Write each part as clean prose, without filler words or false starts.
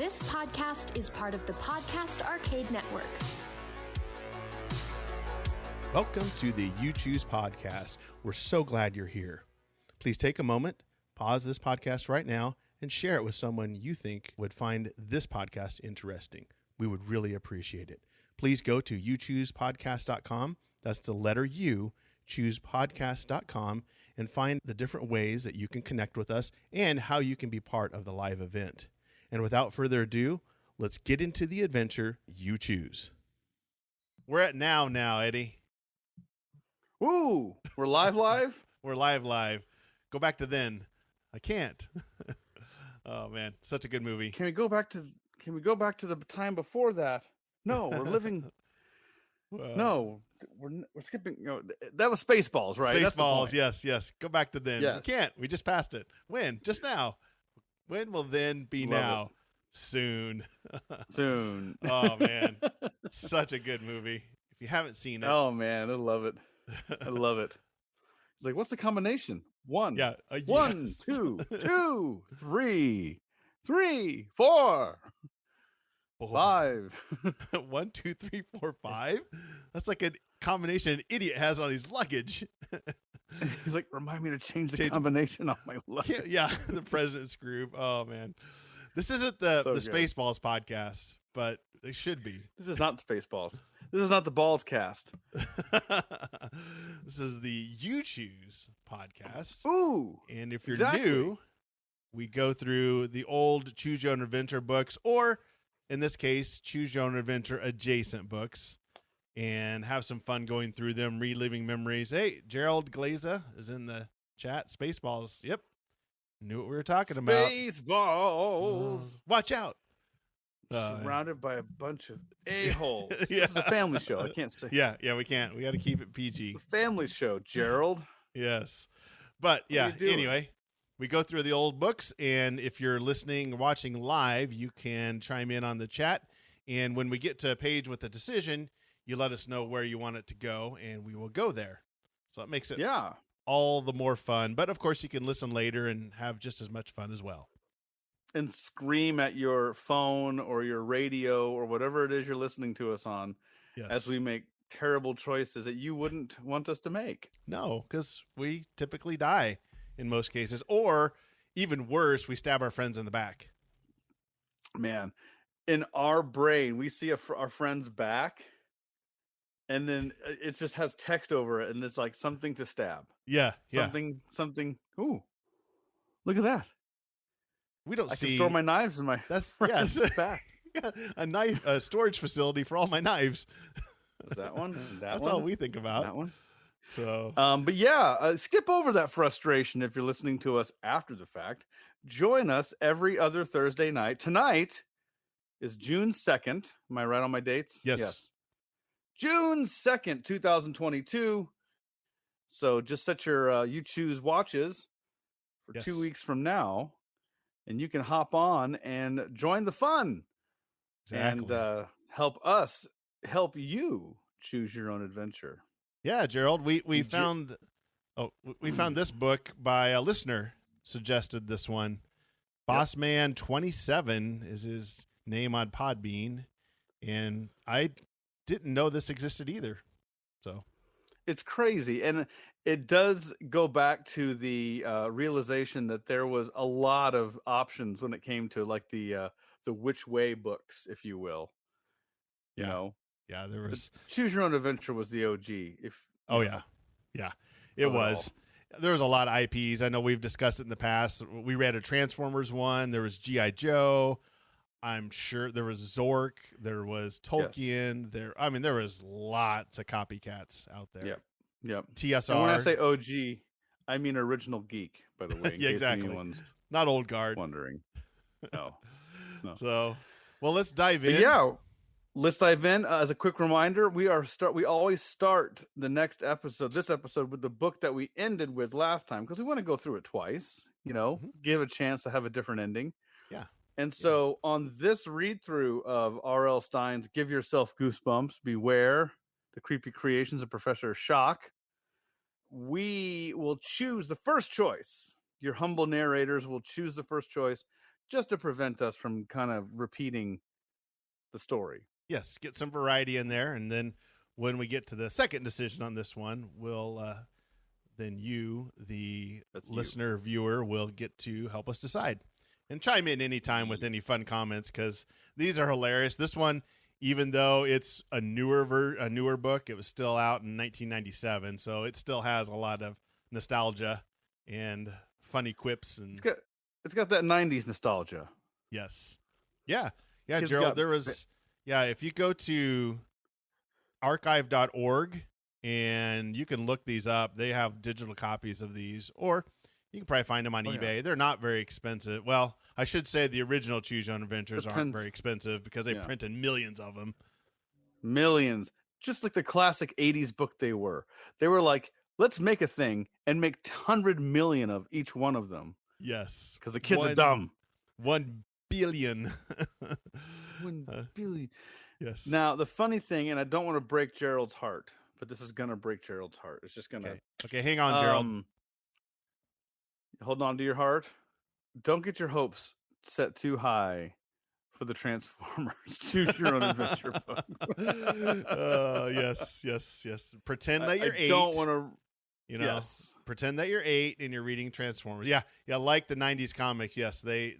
This podcast is part of the Podcast Arcade Network. Welcome to the You Choose podcast. We're so glad you're here. Please take a moment, pause this podcast right now, and share it with someone you think would find this podcast interesting. We would really appreciate it. Please go to youchoosepodcast.com. That's the letter U, choosepodcast.com, and find the different ways that you can connect with us and how you can be part of the live event. And without further ado, let's get into the adventure you choose. We're at now, Eddie. Woo! We're live? We're live. Go back to then. I can't. Oh man, such a good movie. Can we go back to the time before that? No, we're living. No, we're skipping. That was Spaceballs, right? Spaceballs, yes. Go back to then. Yes. We can't. We just passed it. When? Just now. When will then be now? Soon. Soon. Oh man, such a good movie. If you haven't seen it, oh man, I love it. I love it. It's like, what's the combination? One. Yeah. One, Yes. two, three, 4, 5. 1, 2, 3, 4, 5. That's like a combination an idiot has on his luggage. He's like, remind me to change the combination on my luggage. Yeah, the President's Group. Oh man, this isn't the Spaceballs podcast, but it should be. This is not Spaceballs. This is not the Balls cast. This is the You Choose podcast. Ooh. And if you're new, we go through the old Choose Your Own Adventure books, or in this case, Choose Your Own Adventure adjacent books, and have some fun going through them, reliving memories. Hey, Gerald Glaza is in the chat. Spaceballs. Yep. Knew what we were talking about. Spaceballs. Watch out. Surrounded by a bunch of a-holes. Yeah. This is a family show. I can't say. Yeah, we can't. We got to keep it PG. It's a family show, Gerald. Yes. But yeah, What are you doing? Anyway, we go through the old books, and if you're listening or watching live, you can chime in on the chat. And when we get to a page with a decision, you let us know where you want it to go, and we will go there. So it makes it all the more fun. But of course, you can listen later and have just as much fun as well. And scream at your phone or your radio or whatever it is you're listening to us on as we make terrible choices that you wouldn't want us to make. No, because we typically die in most cases. Or even worse, we stab our friends in the back. Man, in our brain, we see our friend's back, and then it just has text over it, and it's like something to stab. Yeah. Something. Ooh, look at that. We don't I see. can store my knives in my friend's back. Yeah, a storage facility for all my knives. Is that one? That's all we think about. That one. So, but yeah, skip over that frustration if you're listening to us after the fact. Join us every other Thursday night. Tonight is June 2nd. Am I right on my dates? Yes. June 2nd, 2022. So just set your You Choose watches for 2 weeks from now, and you can hop on and join the fun. Exactly. And help us help you choose your own adventure. Yeah, Gerald, we found this book by a listener suggested this one. Bossman27 is his name on Podbean, and I didn't know this existed either. So it's crazy, and it does go back to the realization that there was a lot of options when it came to like the which way books, if you will. You know. Yeah, there was Choose Your Own Adventure was the OG. It was. There was a lot of IPs. I know we've discussed it in the past. We read a Transformers one. There was G.I. Joe. I'm sure there was Zork. There was Tolkien. Yes. There was lots of copycats out there. Yep. TSR. And when I say OG, I mean original geek, by the way. Yeah, exactly. Not old guard. Wondering. No. So, well, let's dive in. Let's dive in. As a quick reminder, we always start the next episode, this episode, with the book that we ended with last time, because we want to go through it twice, give a chance to have a different ending. Yeah. And so on this read through of R.L. Stine's Give Yourself Goosebumps, Beware, The Creepy Creations of Professor Shock, we will choose the first choice. Your humble narrators will choose the first choice. just to prevent us from kind of repeating the story. Yes, get some variety in there, and then when we get to the second decision on this one, we'll then you, the listener viewer, will get to help us decide and chime in anytime with any fun comments because these are hilarious. This one, even though it's a newer book, it was still out in 1997, so it still has a lot of nostalgia and funny quips, and it's got that 90s nostalgia. Yes, yeah, Gerald. There was if you go to archive.org and you can look these up, they have digital copies of these, or you can probably find them on eBay. Yeah. They're not very expensive. Well, I should say the original Choose Your Own Adventures aren't very expensive because they printed millions of them. Millions. Just like the classic 80s book they were. They were like, let's make a thing and make 100 million of each one of them. Yes. Because the kids are dumb. 1 billion. 1 billion. Yes. Now, the funny thing, and I don't want to break Gerald's heart, but this is going to break Gerald's heart. It's just going to. Okay, hang on, Gerald. Hold on to your heart. Don't get your hopes set too high for the Transformers Choose Your Own Adventure book. Yes. Pretend that you're 8. I don't want to. Pretend that you're 8 and you're reading Transformers. Yeah, like the 90s comics. Yes, that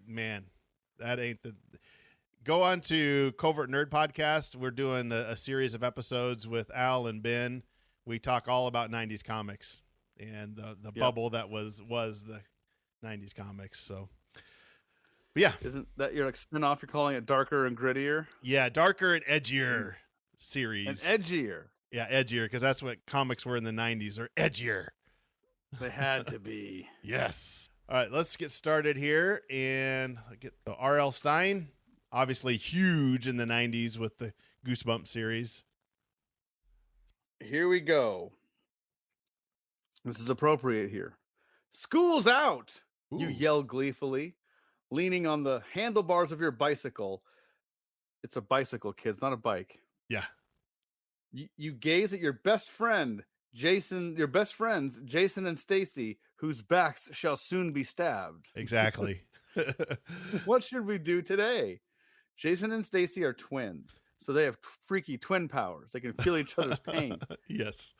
ain't the. Go on to Covert Nerd Podcast. We're doing a series of episodes with Al and Ben. We talk all about 90s comics and the bubble that was the 90s comics. So, but yeah. Isn't that your spin-off? You're calling it Darker and Grittier? Yeah, Darker and Edgier series. And edgier. Yeah, edgier, because that's what comics were in the 90s. They're edgier. They had to be. Yes. All right, let's get started here and get the R.L. Stine. Obviously huge in the 90s with the Goosebumps series. Here we go. This is appropriate here. School's out, Ooh. You yell gleefully, leaning on the handlebars of your bicycle. It's a bicycle, kids, not a bike. Yeah. You gaze at your best friend, your best friends, Jason and Stacy, whose backs shall soon be stabbed. Exactly. What should we do today? Jason and Stacy are twins, so they have freaky twin powers. They can feel each other's pain. Yes.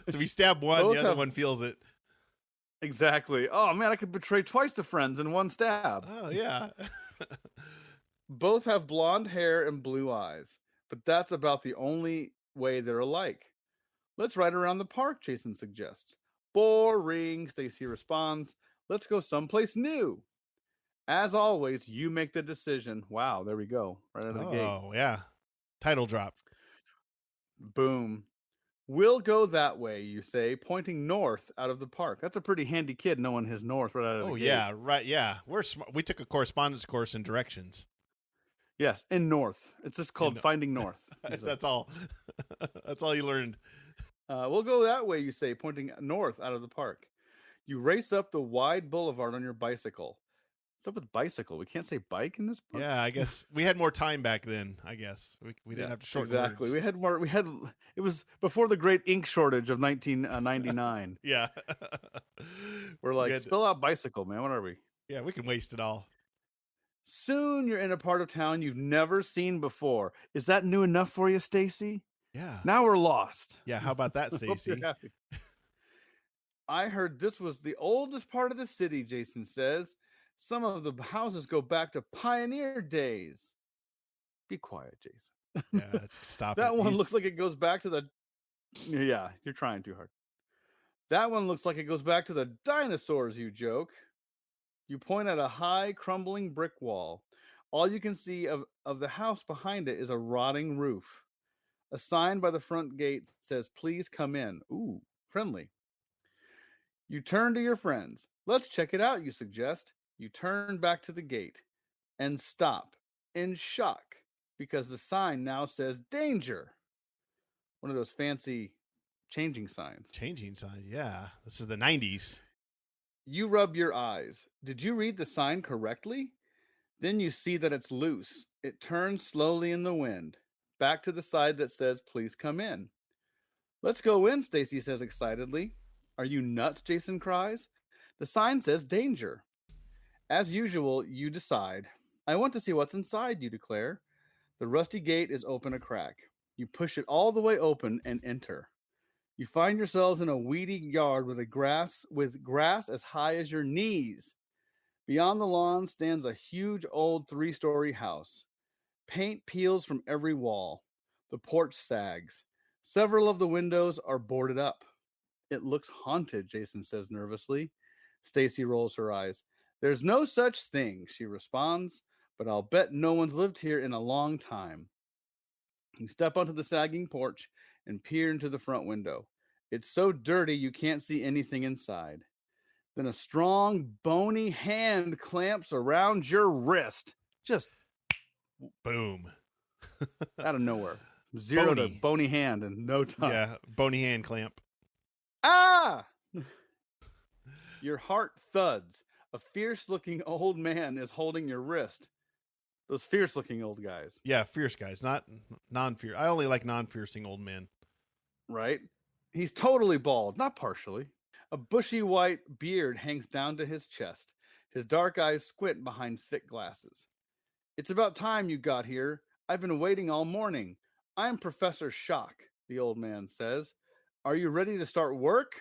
So we stab one, the other one feels it. Exactly. Oh, man, I could betray twice the friends in one stab. Oh, yeah. Both have blonde hair and blue eyes, but that's about the only way they're alike. Let's ride around the park, Jason suggests. Boring, Stacy responds. Let's go someplace new. As always, you make the decision. Wow, there we go. Right out of the gate. Oh, yeah. Title drop. Boom. We'll go that way, you say, pointing north out of the park. That's a pretty handy kid knowing his north right out of the gate. Oh, yeah, right, yeah. We're smart. We took a correspondence course in directions. Yes, in north. It's just called Finding North. That's all. That's all you learned. We'll go that way, you say, pointing north out of the park. You race up the wide boulevard on your bicycle. What's up with bicycle? We can't say bike in this book? Yeah, I guess we had more time back then, I guess. We didn't have to shorten words. It was before the great ink shortage of 1999. Yeah. We're like, spill out bicycle, man. What are we? Yeah, we can waste it all. Soon you're in a part of town you've never seen before. Is that new enough for you, Stacy? Yeah. Now we're lost. Yeah, how about that, Stacy? I heard this was the oldest part of the city, Jason says. Some of the houses go back to pioneer days. Be quiet, Jason. Yeah, stop that one looks like it goes back to the... Yeah, you're trying too hard. That one looks like it goes back to the dinosaurs, you joke. You point at a high, crumbling brick wall. All you can see of the house behind it is a rotting roof. A sign by the front gate says, please come in. Ooh, friendly. You turn to your friends. Let's check it out, you suggest. You turn back to the gate and stop in shock because the sign now says danger. One of those fancy changing signs. Changing signs, yeah. This is the 90s. You rub your eyes. Did you read the sign correctly? Then you see that it's loose. It turns slowly in the wind. Back to the side that says, please come in. Let's go in, Stacy says excitedly. Are you nuts? Jason cries. The sign says danger. As usual, you decide. I want to see what's inside, you declare. The rusty gate is open a crack. You push it all the way open and enter. You find yourselves in a weedy yard with grass as high as your knees. Beyond the lawn stands a huge old 3-story house. Paint peels from every wall. The porch sags. Several of the windows are boarded up. It looks haunted, Jason says nervously. Stacy rolls her eyes. There's no such thing, she responds, but I'll bet no one's lived here in a long time. You step onto the sagging porch and peer into the front window. It's so dirty you can't see anything inside. Then a strong, bony hand clamps around your wrist. Just boom. Out of nowhere. Zero to bony hand in no time. Yeah, bony hand clamp. Ah! Your heart thuds. A fierce-looking old man is holding your wrist. Those fierce-looking old guys. Yeah, fierce guys, not non-fierce. I only like non-fiercing old men. Right? He's totally bald, not partially. A bushy white beard hangs down to his chest. His dark eyes squint behind thick glasses. It's about time you got here. I've been waiting all morning. I'm Professor Shock, the old man says. Are you ready to start work?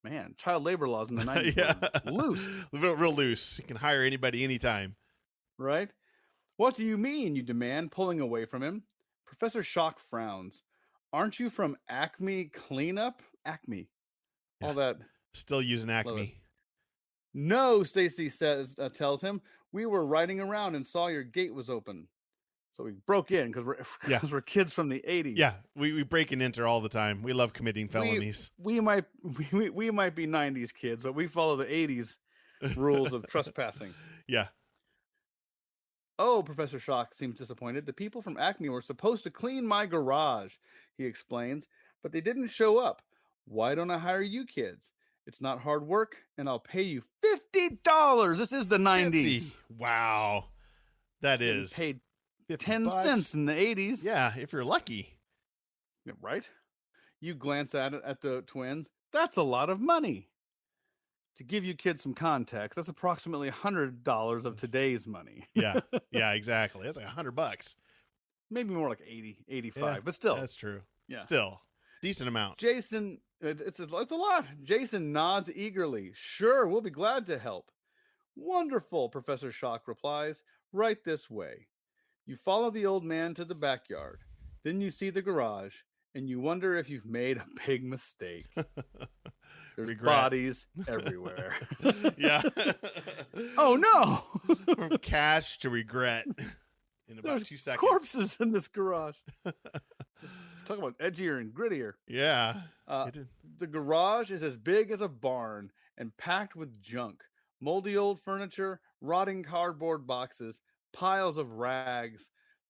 Man, child labor laws in the 90s were loose. Real loose. You can hire anybody anytime. Right? What do you mean, you demand, pulling away from him. Professor Shock frowns. Aren't you from Acme Cleanup? Acme. Yeah. All that. Still using Acme. No, Stacy tells him. We were riding around and saw your gate was open. So we broke in because we're kids from the 80s. Yeah, we break and enter all the time. We love committing felonies. We might be 90s kids, but we follow the 80s rules of trespassing. Yeah. Oh, Professor Shock seems disappointed. The people from Acme were supposed to clean my garage, he explains, but they didn't show up. Why don't I hire you kids? It's not hard work, and I'll pay you $50. This is the 90s. 50. Wow. That is. Paid 10 cents in the 80s. Yeah, if you're lucky. Right? You glance at the twins. That's a lot of money. To give you kids some context, that's approximately $100 of today's money. Yeah, exactly. That's like $100. Maybe more like 80, 85, but still. That's true. Yeah. Still. Decent amount. Jason, it's a lot. Jason nods eagerly. Sure, we'll be glad to help. Wonderful, Professor Shock replies. Right this way. You follow the old man to the backyard. Then you see the garage, and you wonder if you've made a big mistake. There's Regret. Bodies everywhere. Yeah. Oh, no. From cash to regret in about There's 2 seconds. Corpses in this garage. Talk about edgier and grittier. Yeah. The garage is as big as a barn and packed with junk. Moldy old furniture, rotting cardboard boxes, piles of rags,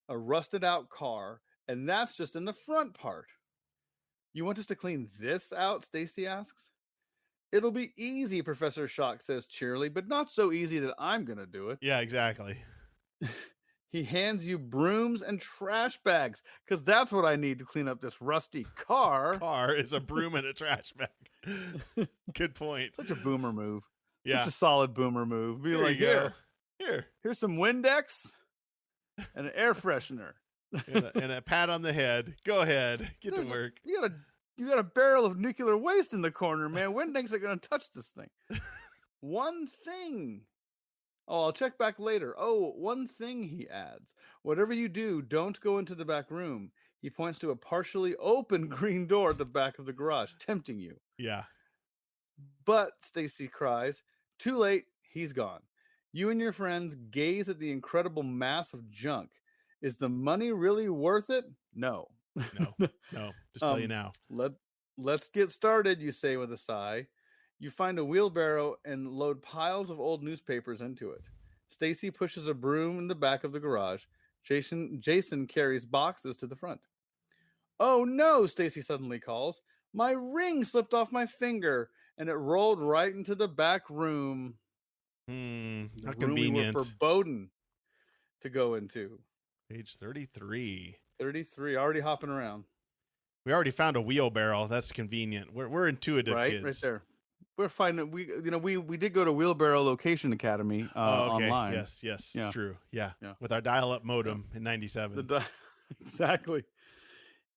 a rusted out car, and that's just in the front part. You want us to clean this out? Stacy asks. It'll be easy, Professor Shock says cheerily, but not so easy that I'm going to do it. Yeah, exactly. He hands you brooms and trash bags, because that's what I need to clean up this rusty car. Car is a broom and a trash bag. Good point. Such a boomer move. Yeah. Such a solid boomer move. Be There like, you go. here's some Windex and an air freshener. and a pat on the head. Go ahead. Get to work. You got a barrel of nuclear waste in the corner, man. Windex are going to touch this thing. One thing. Oh, I'll check back later. Oh, one thing, he adds. Whatever you do, don't go into the back room. He points to a partially open green door at the back of the garage, tempting you. Yeah. But, Stacy cries, too late, he's gone. You and your friends gaze at the incredible mass of junk. Is the money really worth it? No. No. Just tell you now. Let's get started, you say with a sigh. You find a wheelbarrow and load piles of old newspapers into it. Stacy pushes a broom in the back of the garage. Jason carries boxes to the front. Oh no, Stacy suddenly calls. My ring slipped off my finger and it rolled right into the back room. How convenient. We were foreboding to go into. Page 33. 33, already hopping around. We already found a wheelbarrow. That's convenient. We're intuitive kids. Right there. we're finding we did go to Wheelbarrow Location Academy Oh, okay. online. Yes. Yeah. True. Yeah. Yeah. With our dial-up modem in 97. Exactly.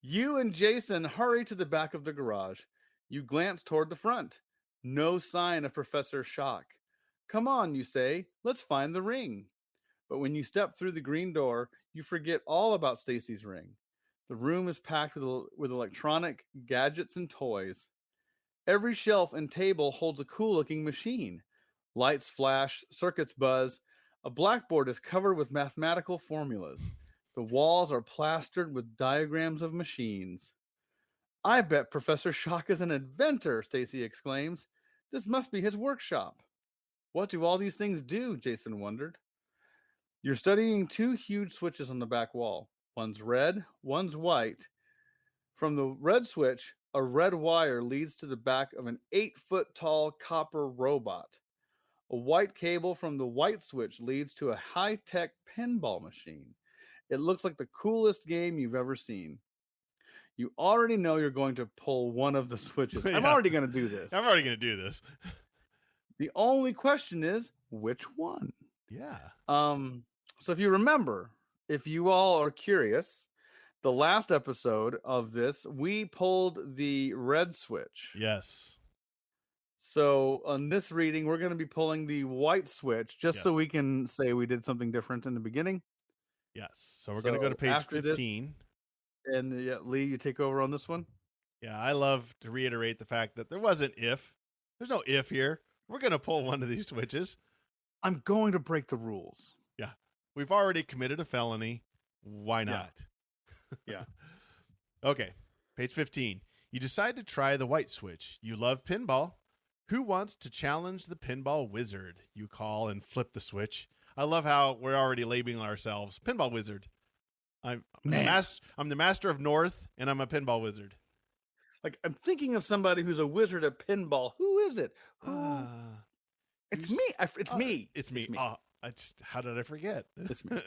You and Jason hurry to the back of the garage. You glance toward the front. No sign of Professor Shock. Come on, you say. Let's find the ring. But when you step through the green door, you forget all about Stacy's ring. The room is packed with electronic gadgets and toys. Every shelf and table holds a cool-looking machine. Lights flash, circuits buzz. A blackboard is covered with mathematical formulas. The walls are plastered with diagrams of machines. I bet Professor Shock is an inventor, Stacy exclaims. This must be his workshop. What do all these things do? Jason wondered. You're studying two huge switches on the back wall. One's red, one's white. From the red switch, a red wire leads to the back of an 8-foot-tall copper robot. A white cable from the white switch leads to a high-tech pinball machine. It looks like the coolest game you've ever seen. You already know you're going to pull one of the switches. Yeah. I'm already going to do this. I'm already going to do this. The only question is, which one? Yeah. So if you remember, if you all are curious, the last episode of this, we pulled the red switch. Yes. So on this reading, we're going to be pulling the white switch just so we can say we did something different in the beginning. Yes. So we're going to go to page 15. And Lee, you take over on this one. Yeah, I love to reiterate the fact that there wasn't if. There's no if here. We're going to pull one of these switches. I'm going to break the rules. Yeah. We've already committed a felony. Why not? Yeah. Okay. Page 15. You decide to try the white switch. You love pinball. Who wants to challenge the pinball wizard? You call and flip the switch. I love how we're already labeling ourselves pinball wizard. I'm the master of North, and I'm a pinball wizard. Like, I'm thinking of somebody who's a wizard at pinball. Who is it? It's me. It's me. It's me. Oh, how did I forget? It's me.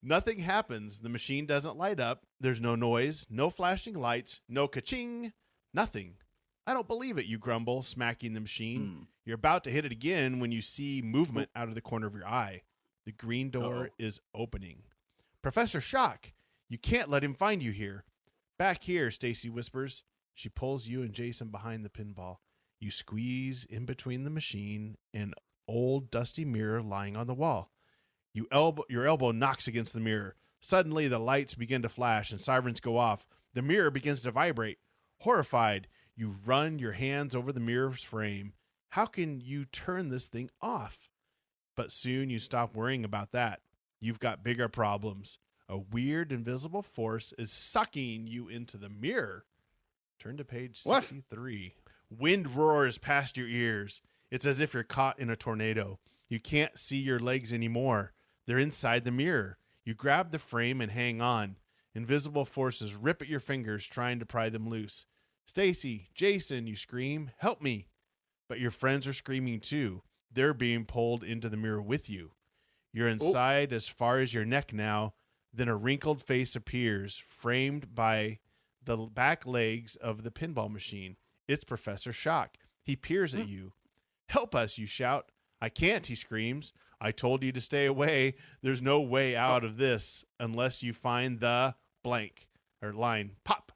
Nothing happens. The machine doesn't light up. There's no noise, no flashing lights, no ka-ching, nothing. I don't believe it, you grumble, smacking the machine. You're about to hit it again when you see movement out of the corner of your eye. The green door is opening. Professor Shock, you can't let him find you here. Back here, Stacy whispers. She pulls you and Jason behind the pinball. You squeeze in between the machine and old dusty mirror lying on the wall. Your elbow knocks against the mirror. Suddenly, the lights begin to flash and sirens go off. The mirror begins to vibrate. Horrified, you run your hands over the mirror's frame. How can you turn this thing off? But soon you stop worrying about that. You've got bigger problems. A weird invisible force is sucking you into the mirror. Turn to page 63. Wind roars past your ears. It's as if you're caught in a tornado. You can't see your legs anymore. They're inside the mirror. You grab the frame and hang on. Invisible forces rip at your fingers, trying to pry them loose. Stacy, Jason, you scream, help me. But your friends are screaming too. They're being pulled into the mirror with you. You're inside as far as your neck now. Then a wrinkled face appears, framed by the back legs of the pinball machine. It's Professor Shock. He peers at you. Help us, you shout. I can't, he screams. I told you to stay away. There's no way out of this unless you find the blank or line. Pop.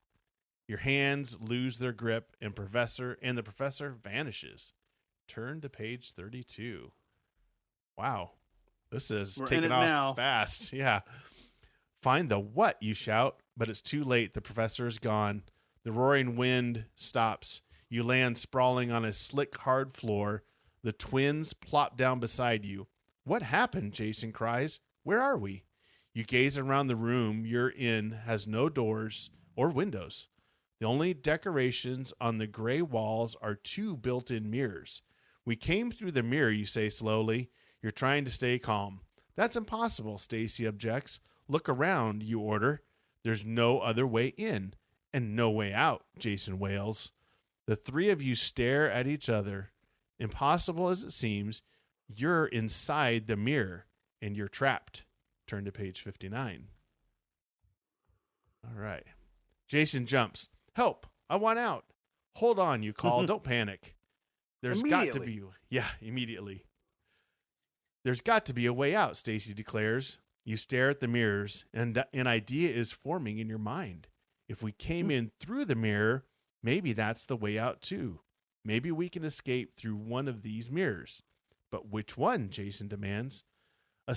Your hands lose their grip and the professor vanishes. Turn to page 32. Wow. This is taking off fast. Yeah. Find the what, you shout, but it's too late. The professor is gone. The roaring wind stops. You land sprawling on a slick, hard floor. The twins plop down beside you. What happened? Jason cries. Where are we? You gaze around the room you're in has no doors or windows. The only decorations on the gray walls are two built-in mirrors. We came through the mirror, you say slowly. You're trying to stay calm. That's impossible, Stacy objects. Look around, you order. There's no other way in and no way out, Jason wails. The three of you stare at each other. Impossible as it seems, you're inside the mirror and you're trapped. Turn to page 59. All right. Jason jumps. Help! I want out. Hold on, you call. Don't panic. There's got to be, immediately. There's got to be a way out, Stacy declares. You stare at the mirrors, and an idea is forming in your mind. If we came in through the mirror, maybe that's the way out too. Maybe we can escape through one of these mirrors. But which one? Jason demands. You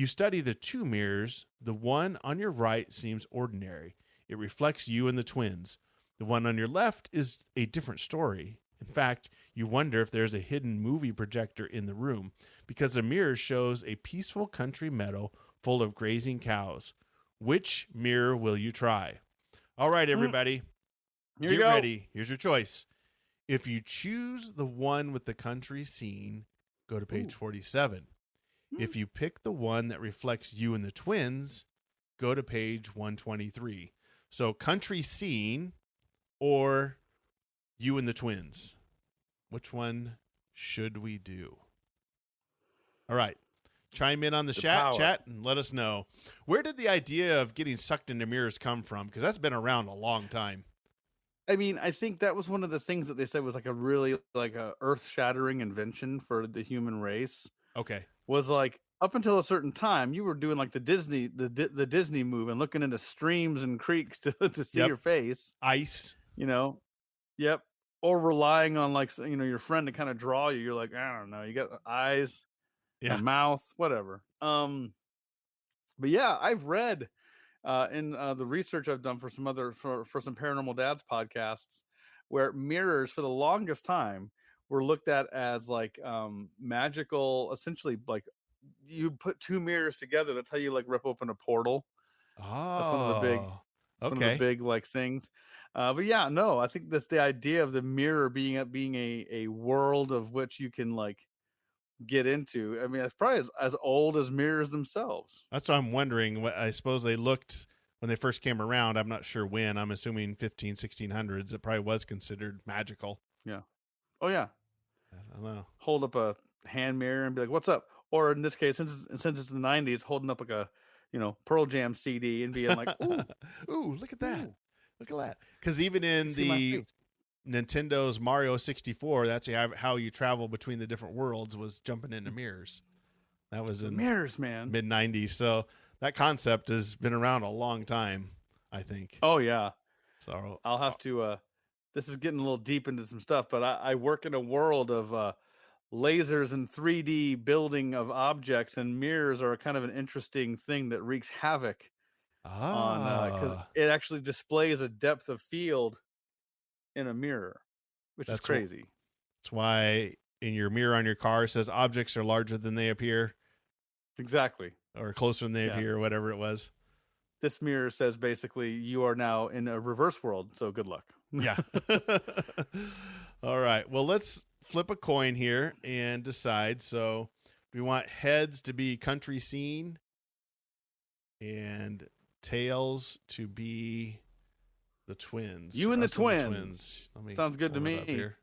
study the two mirrors. The one on your right seems ordinary. It reflects you and the twins. The one on your left is a different story. In fact, you wonder if there's a hidden movie projector in the room because the mirror shows a peaceful country meadow full of grazing cows. Which mirror will you try? All right, everybody. Get ready. Here's your choice. If you choose the one with the country scene, go to page 47. If you pick the one that reflects you and the twins, go to page 123. So country scene or you and the twins. Which one should we do? All right. Chime in on the chat and let us know. Where did the idea of getting sucked into mirrors come from? Because that's been around a long time. I mean, I think that was one of the things that they said was like a really like a earth-shattering invention for the human race. Okay. Was like up until a certain time, you were doing like the Disney move and looking into streams and creeks to see your face. Ice. You know. Yep. Or relying on like, you know, your friend to kind of draw you. You're like, I don't know. You got eyes, a mouth, whatever. But yeah, I've read in the research I've done for some for some Paranormal Dads podcasts where mirrors for the longest time were looked at as like magical, essentially like you put two mirrors together. That's how you like rip open a portal. Oh, that's one of the big like things. But yeah, no, I think that's the idea of the mirror being a world of which you can like get into. I mean, it's probably as old as mirrors themselves. That's what I'm wondering. I suppose they looked when they first came around. I'm not sure when. I'm assuming 1600s. It probably was considered magical. Yeah. Oh yeah. I don't know. Hold up a hand mirror and be like, "What's up?" Or in this case, since it's the 90s, holding up like a, you know, Pearl Jam CD and being like, "Ooh, ooh, look at that." Ooh. Look at that. Because even in the Nintendo's Mario 64, that's how you travel between the different worlds was jumping into mirrors. That was in mirrors, man. Mid 90s. So that concept has been around a long time, I think. Oh yeah. So I'll have to this is getting a little deep into some stuff, but I work in a world of lasers and 3D building of objects, and mirrors are kind of an interesting thing that wreaks havoc on because it actually displays a depth of field in a mirror, which is crazy. That's why in your mirror on your car it says objects are larger than they appear. Exactly. Or closer than they appear, or whatever it was. This mirror says basically you are now in a reverse world, so good luck. Yeah. All right. Well, let's flip a coin here and decide. So we want heads to be country scene and tails to be the twins. You and the twins. Sounds good to me. We're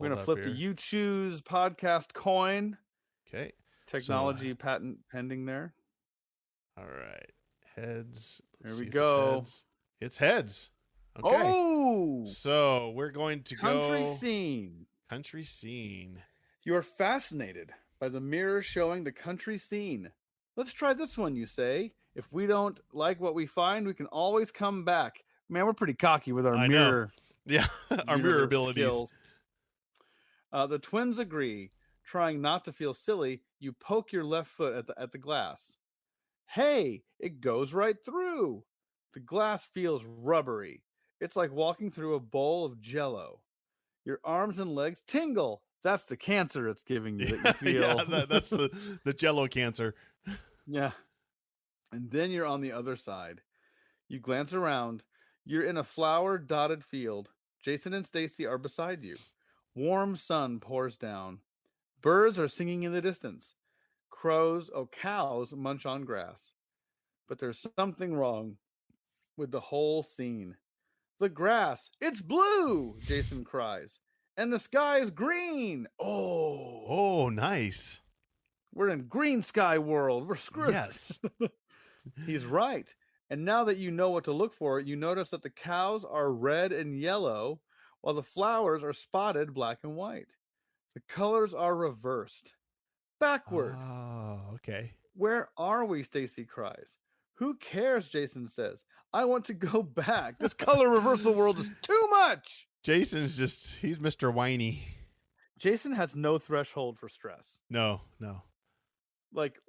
going to flip the You Choose podcast coin. Okay. Technology patent pending there. All right. Heads. There we go. It's heads. Okay. Oh! So we're going to Country scene. Country scene. You are fascinated by the mirror showing the country scene. Let's try this one, you say. If we don't like what we find, we can always come back. Man, we're pretty cocky with our mirror. Yeah, our mirror abilities. The twins agree. Trying not to feel silly, you poke your left foot at the glass. Hey, it goes right through. The glass feels rubbery. It's like walking through a bowl of Jell-O. Your arms and legs tingle. That's the cancer it's giving you that you feel. Yeah, that's the Jell-O cancer. Yeah. And then you're on the other side. You glance around. You're in a flower-dotted field. Jason and Stacy are beside you. Warm sun pours down. Birds are singing in the distance. Cows munch on grass. But there's something wrong with the whole scene. The grass, it's blue, Jason cries. And the sky is green. Oh, nice. We're in green sky world. We're screwed. Yes. He's right. And now that you know what to look for, you notice that the cows are red and yellow, while the flowers are spotted black and white. The colors are reversed. Backward. Oh, okay. Where are we? Stacy cries. Who cares? Jason says. I want to go back. This color reversal world is too much. Jason's he's Mr. Whiny. Jason has no threshold for stress. No. Like,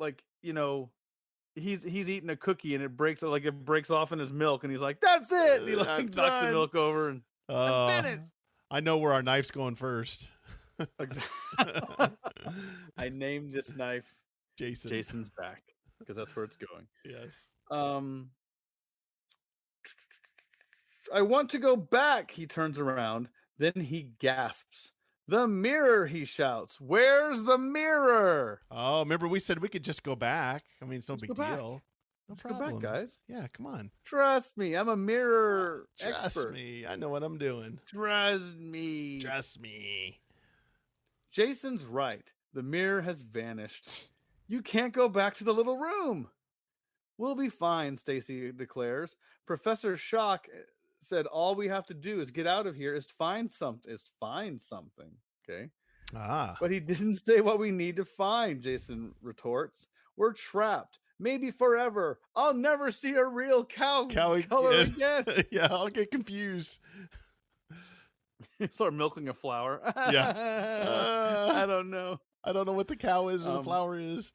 he's eating a cookie and it breaks off in his milk and he's like, that's it. And he knocks the milk over and I'm finished. I know where our knife's going first. I named this knife Jason's back because that's where it's going. Yes. I want to go back. He turns around. Then he gasps. The mirror, he shouts. Where's the mirror? Oh, remember we said we could just go back. I mean, it's no Let's big go back. deal. No Let's problem. go back, guys. Yeah, come on. Trust me. I'm a mirror expert. Trust me. I know what I'm doing. Trust me. Trust me. Jason's right. The mirror has vanished. You can't go back to the little room. We'll be fine, Stacy declares. Professor Shock said all we have to do is get out of here is find something. Okay. But he didn't say what we need to find, Jason retorts. We're trapped. Maybe forever. I'll never see a real cow color again. Yeah, I'll get confused. Start milking a flower. Yeah. I don't know. I don't know what the cow is and the flower is.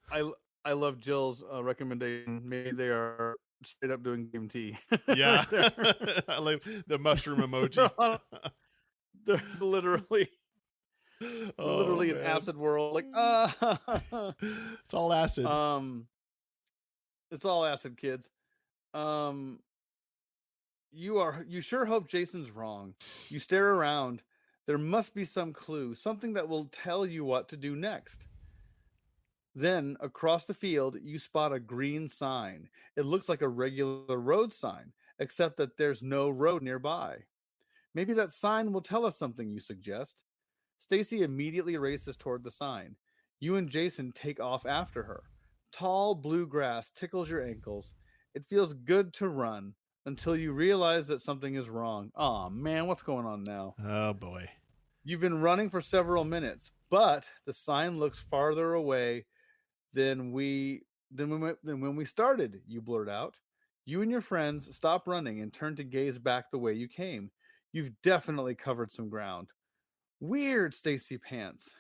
I love Jill's recommendation. Maybe they are straight up doing DMT. Yeah. I like the mushroom emoji. They're literally an acid world. Like, it's all acid. It's all acid, kids. You sure hope Jason's wrong. You stare around. There must be some clue, something that will tell you what to do next. Then, across the field, you spot a green sign. It looks like a regular road sign, except that there's no road nearby. Maybe that sign will tell us something, you suggest. Stacy immediately races toward the sign. You and Jason take off after her. Tall blue grass tickles your ankles. It feels good to run until you realize that something is wrong. Aw, man, what's going on now? Oh, boy. You've been running for several minutes, but the sign looks farther away than when we started, you blurt out. You and your friends stop running and turn to gaze back the way you came. You've definitely covered some ground. Weird, Stacy pants.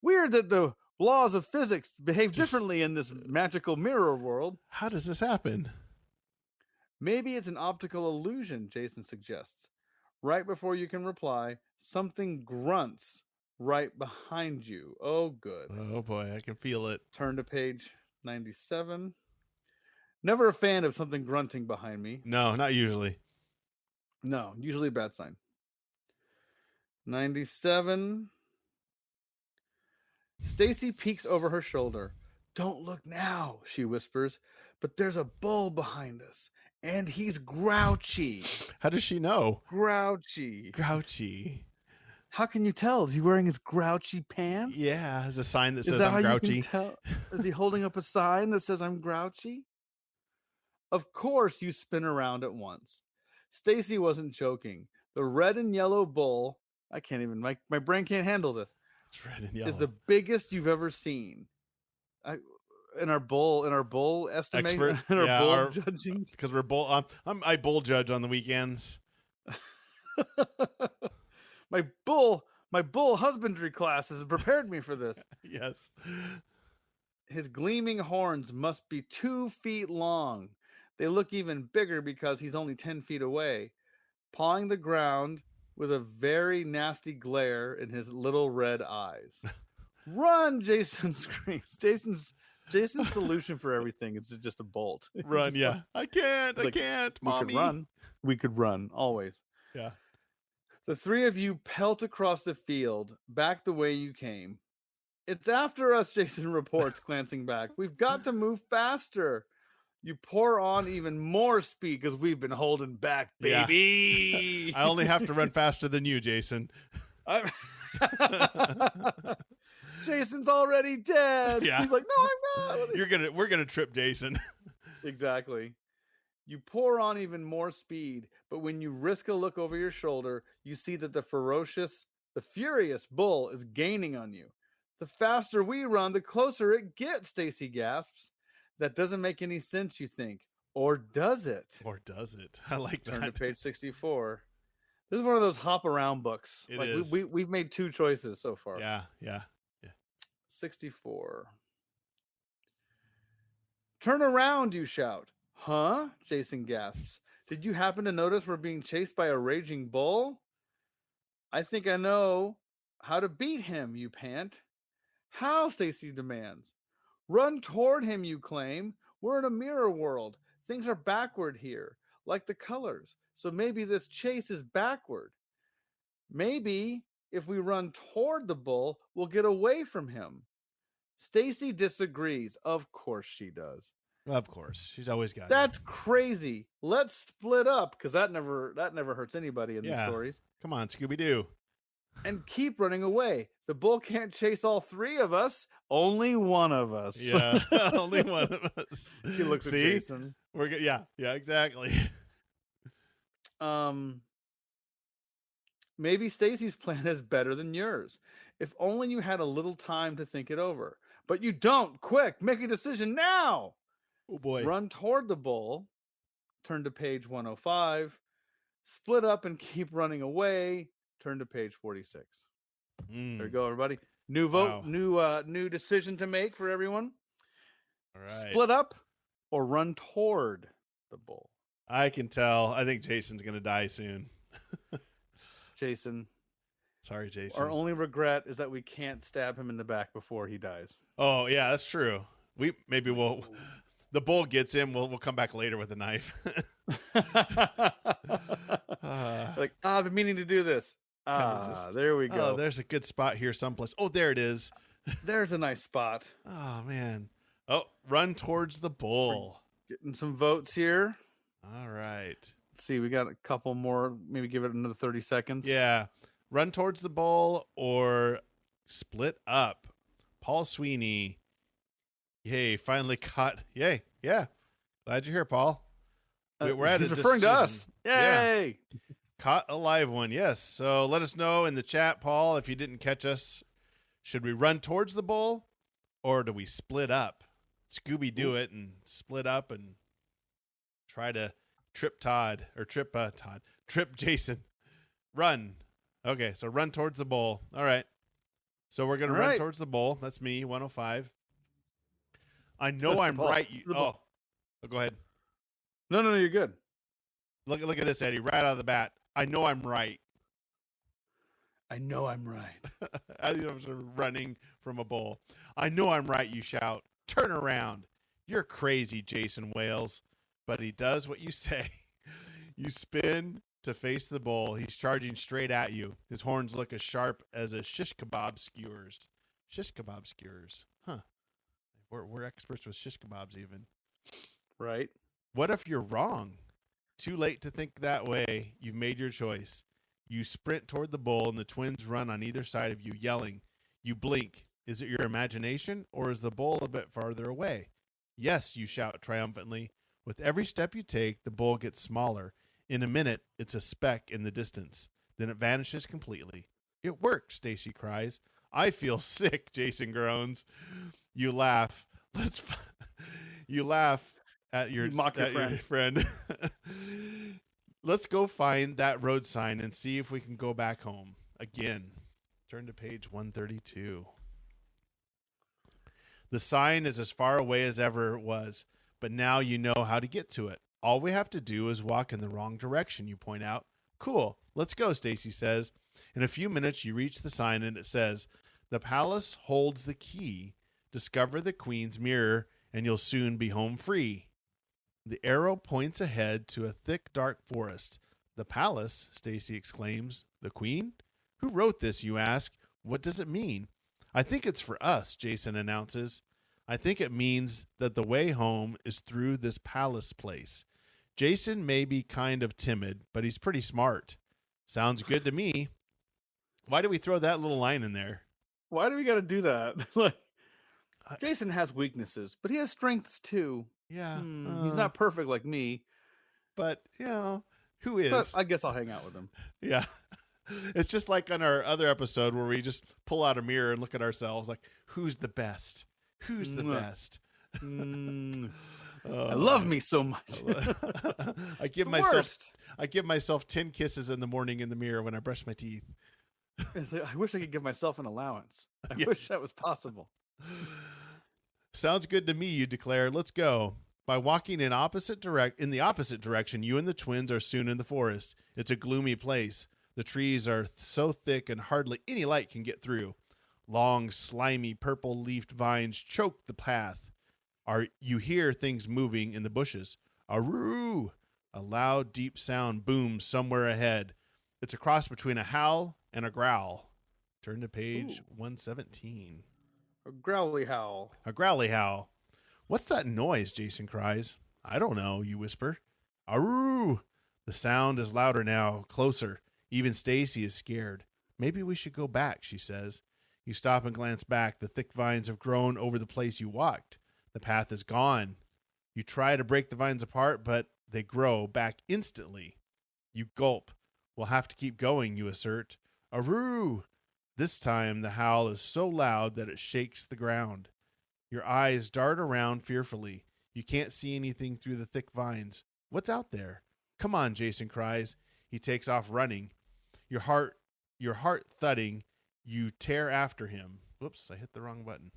Weird that the laws of physics behave differently in this magical mirror world. How does this happen? Maybe it's an optical illusion, Jason suggests. Right before you can reply, something grunts right behind you. Oh, good. Oh, boy, I can feel it. Turn to page 97. Never a fan of something grunting behind me. No, not usually. No, usually a bad sign. 97. Stacy peeks over her shoulder. Don't look now, she whispers, but there's a bull behind us, and he's grouchy. How does she know? Grouchy. How can you tell? Is he wearing his grouchy pants? Yeah, there's a sign that says I'm grouchy. You can tell? Is he holding up a sign that says I'm grouchy? Of course, you spin around at once. Stacy wasn't joking. The red and yellow bull, my brain can't handle this. It's red and yellow. Is the biggest you've ever seen. In our bull estimation, bull judging, because we're bull. I bull judge on the weekends. My bull husbandry class has prepared me for this. Yes. His gleaming horns must be 2 feet long. They look even bigger because he's only 10 feet away, pawing the ground with a very nasty glare in his little red eyes. Run, Jason screams. Jason's solution for everything is just a bolt. Run, yeah. I can't, Mommy. We could run, always. Yeah. The three of you pelt across the field, back the way you came. It's after us, Jason reports, glancing back. We've got to move faster. You pour on even more speed because we've been holding back, baby. Yeah. I only have to run faster than you, Jason. Jason's already dead. Yeah. He's like, no, I'm not. We're gonna trip Jason. Exactly. You pour on even more speed, but when you risk a look over your shoulder, you see that the furious bull is gaining on you. The faster we run, the closer it gets, Stacy gasps. That doesn't make any sense, you think. Or does it? Or does it? I like Turn that. to page 64. This is one of those hop around books. It like is. We've made 2 choices so far. Yeah. 64. Turn around, you shout. Huh? Jason gasps. Did you happen to notice we're being chased by a raging bull? I think I know how to beat him, you pant. How? Stacy demands. Run toward him, you claim. We're in a mirror world. Things are backward here, like the colors. So maybe this chase is backward. Maybe if we run toward the bull, we'll get away from him. Stacy disagrees. Of course she does. Of course. She's always got That's crazy. Let's split up, because that never hurts anybody in these stories. Come on, Scooby-Doo. And keep running away. The bull can't chase all 3 of us. Only one of us. Yeah, only one of us. She looks at Jason. We're good. Yeah, exactly. Maybe Stacy's plan is better than yours. If only you had a little time to think it over. But you don't. Quick, make a decision now. Oh boy. Run toward the bull. Turn to page 105. Split up and keep running away. Turn to page 46. There you go, everybody. New vote, new decision to make for everyone. All right. Split up or run toward the bull. I can tell. I think Jason's going to die soon. Jason. Sorry, Jason. Our only regret is that we can't stab him in the back before he dies. Oh, yeah, that's true. The bull gets him. We'll come back later with a knife. I've been meaning to do this. There we go. Oh, there's a good spot here someplace. Oh, there it is. There's a nice spot. Oh, man. Oh, run towards the bull. We're getting some votes here. All right. Let's see. We got a couple more. Maybe give it another 30 seconds. Yeah. Run towards the bull or split up. Paul Sweeney. Yay, finally caught. Yay. Yeah. Glad you're here, Paul. We're at he's a referring decision. to us. Yay. Yeah. Caught a live one. Yes. So let us know in the chat, Paul, if you didn't catch us. Should we run towards the bull or do we split up? Scooby do it and split up and try to trip Jason. Run. Okay, so run towards the bull. All right. So we're going to run towards the bull. That's me, 105. I know I'm right. Go ahead. No, you're good. Look at this, Eddie, right out of the bat. I know I'm right. I know I'm right. As you're running from a bull. I know I'm right, you shout. Turn around. You're crazy, Jason wails. But he does what you say. You spin to face the bull. He's charging straight at you. His horns look as sharp as a shish kebab skewers. Shish kebab skewers. Huh. We're experts with shish kebabs even. Right. What if you're wrong? Too late to think that way. You've made your choice. You sprint toward the bull, and the twins run on either side of you, yelling. You blink. Is it your imagination, or is the bull a bit farther away? Yes, you shout triumphantly. With every step you take, the bull gets smaller. In a minute, it's a speck in the distance. Then it vanishes completely. It worked, Stacy cries. I feel sick, Jason groans. You laugh. You laugh at your friend. Let's go find that road sign and see if we can go back home. Again, turn to page 132. The sign is as far away as ever it was, but now you know how to get to it. All we have to do is walk in the wrong direction, you point out. Cool. Let's go, Stacy says. In a few minutes, you reach the sign and it says, the palace holds the key. Discover the queen's mirror and you'll soon be home free. The arrow points ahead to a thick, dark forest. The palace, Stacy exclaims. The queen? Who wrote this, you ask? What does it mean? I think it's for us, Jason announces. I think it means that the way home is through this palace place. Jason may be kind of timid, but he's pretty smart. Sounds good to me. Why do we throw that little line in there? Why do we got to do that? Like, Jason has weaknesses, but he has strengths too. Yeah. He's not perfect like me. but who But is? I guess I'll hang out with him. Yeah. It's just like on our other episode where we just pull out a mirror and look at ourselves like, who's the best? Who's the best? I love me so much. I give myself 10 kisses in the morning in the mirror when I brush my teeth. I wish I could give myself an allowance. I Yeah. wish that was possible. Sounds good to me, you declare. Let's go. By walking in the opposite direction, you and the twins are soon in the forest. It's a gloomy place. The trees are so thick and hardly any light can get through. Long, slimy, purple-leafed vines choke the path. You hear things moving in the bushes. Aroo! A loud, deep sound booms somewhere ahead. It's a cross between a howl and a growl. Turn to page 117. A growly howl. A growly howl. What's that noise? Jason cries. I don't know, you whisper. Aroo! The sound is louder now, closer. Even Stacy is scared. Maybe we should go back, she says. You stop and glance back. The thick vines have grown over the place you walked. The path is gone. You try to break the vines apart, but they grow back instantly. You gulp. We'll have to keep going, you assert. Aroo! This time the howl is so loud that it shakes the ground. Your eyes dart around fearfully. You can't see anything through the thick vines. What's out there? Come on, Jason cries. He takes off running. Your heart thudding, you tear after him. Whoops, I hit the wrong button.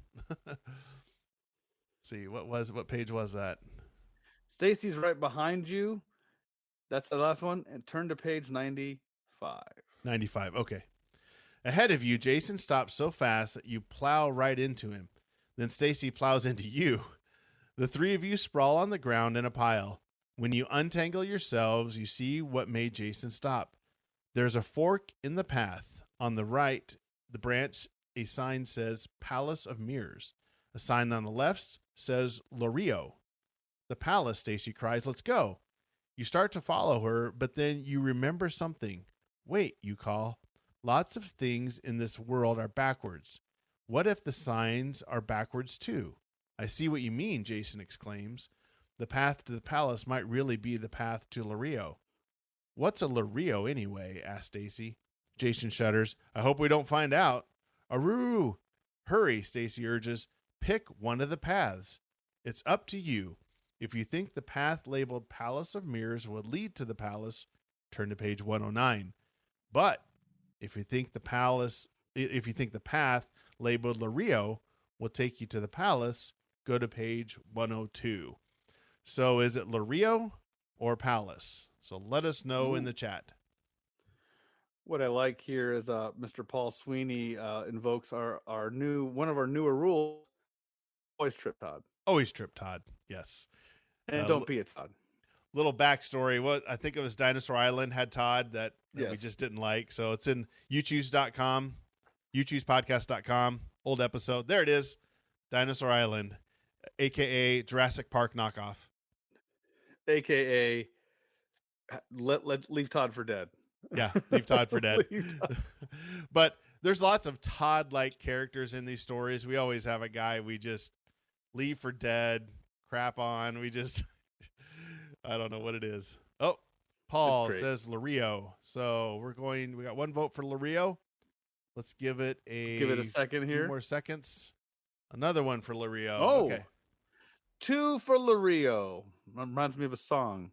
See, what page was that? Stacy's right behind you. That's the last one. And turn to page 95. 95, okay. Ahead of you, Jason stops so fast that you plow right into him. Then Stacy plows into you. The three of you sprawl on the ground in a pile. When you untangle yourselves, you see what made Jason stop. There's a fork in the path. On the right, the branch, a sign says Palace of Mirrors. A sign on the left says Lorio. The palace, Stacy cries, let's go. You start to follow her, but then you remember something. Wait, you call. Lots of things in this world are backwards. What if the signs are backwards too? I see what you mean, Jason exclaims. The path to the palace might really be the path to Lorio. What's a Lorio anyway? Asked Stacy. Jason shudders. I hope we don't find out. Aroo! Hurry, Stacy urges. Pick one of the paths. It's up to you. If you think the path labeled Palace of Mirrors will lead to the palace, turn to page 109. But if you think the path labeled Lorio will take you to the palace, go to page 102. So is it Lorio or palace? So let us know in the chat. What I like here is Mr. Paul Sweeney invokes one of our newer rules. Always trip Todd. Always trip Todd. Yes. And don't be a Todd. Little backstory. I think it was Dinosaur Island had Todd that Yes. we just didn't like. So it's in YouTubes.com, YouTubespodcast.com, old episode. There it is. Dinosaur Island, AKA Jurassic Park knockoff. AKA leave Todd for dead. Yeah, leave Todd for dead. Todd. But there's lots of Todd-like characters in these stories. We always have a guy we just leave for dead, crap on. We just, I don't know what it is. Oh, Paul says Lorio. So we got one vote for Lorio. Let's give it a second here. 2 more seconds. Another one for Lorio. Oh, okay. 2 for Lorio. Reminds me of a song.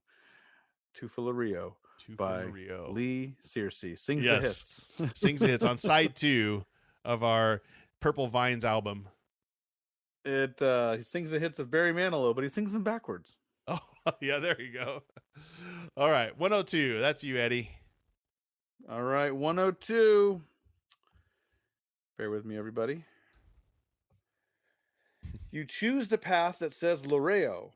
2 for Lorio. 2 by for Lorio. Lee Searcy. Sings the hits. Sings the hits on side 2 of our Purple Vines album. He sings the hits of Barry Manilow, but he sings them backwards. Oh, yeah, there you go. All right, 102. That's you, Eddie. All right, 102. Bear with me, everybody. You choose the path that says Lorio.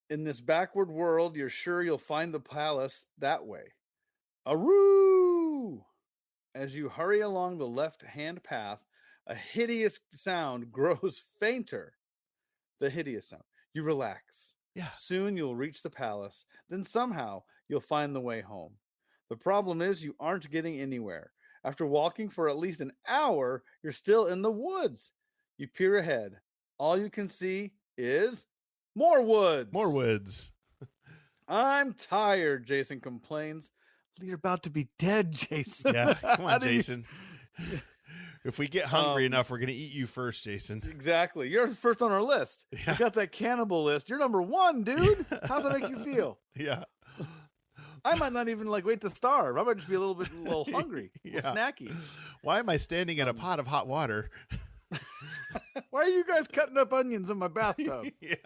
In this backward world, you're sure you'll find the palace that way. Aroo! As you hurry along the left-hand path, a hideous sound grows fainter. The hideous sound. You relax. Yeah. Soon you'll reach the palace. Then somehow you'll find the way home. The problem is you aren't getting anywhere. After walking for at least an hour, you're still in the woods. You peer ahead. All you can see is more woods. More woods. I'm tired, Jason complains. You're about to be dead, Jason. Yeah, come How on, do you- Jason. If we get hungry enough, we're going to eat you first, Jason. Exactly. You're first on our list. Yeah. We got that cannibal list. You're number 1, dude. How's that make you feel? Yeah. I might not even wait to starve. I might just be a little hungry, a little snacky. Why am I standing in a pot of hot water? Why are you guys cutting up onions in my bathtub? Yeah.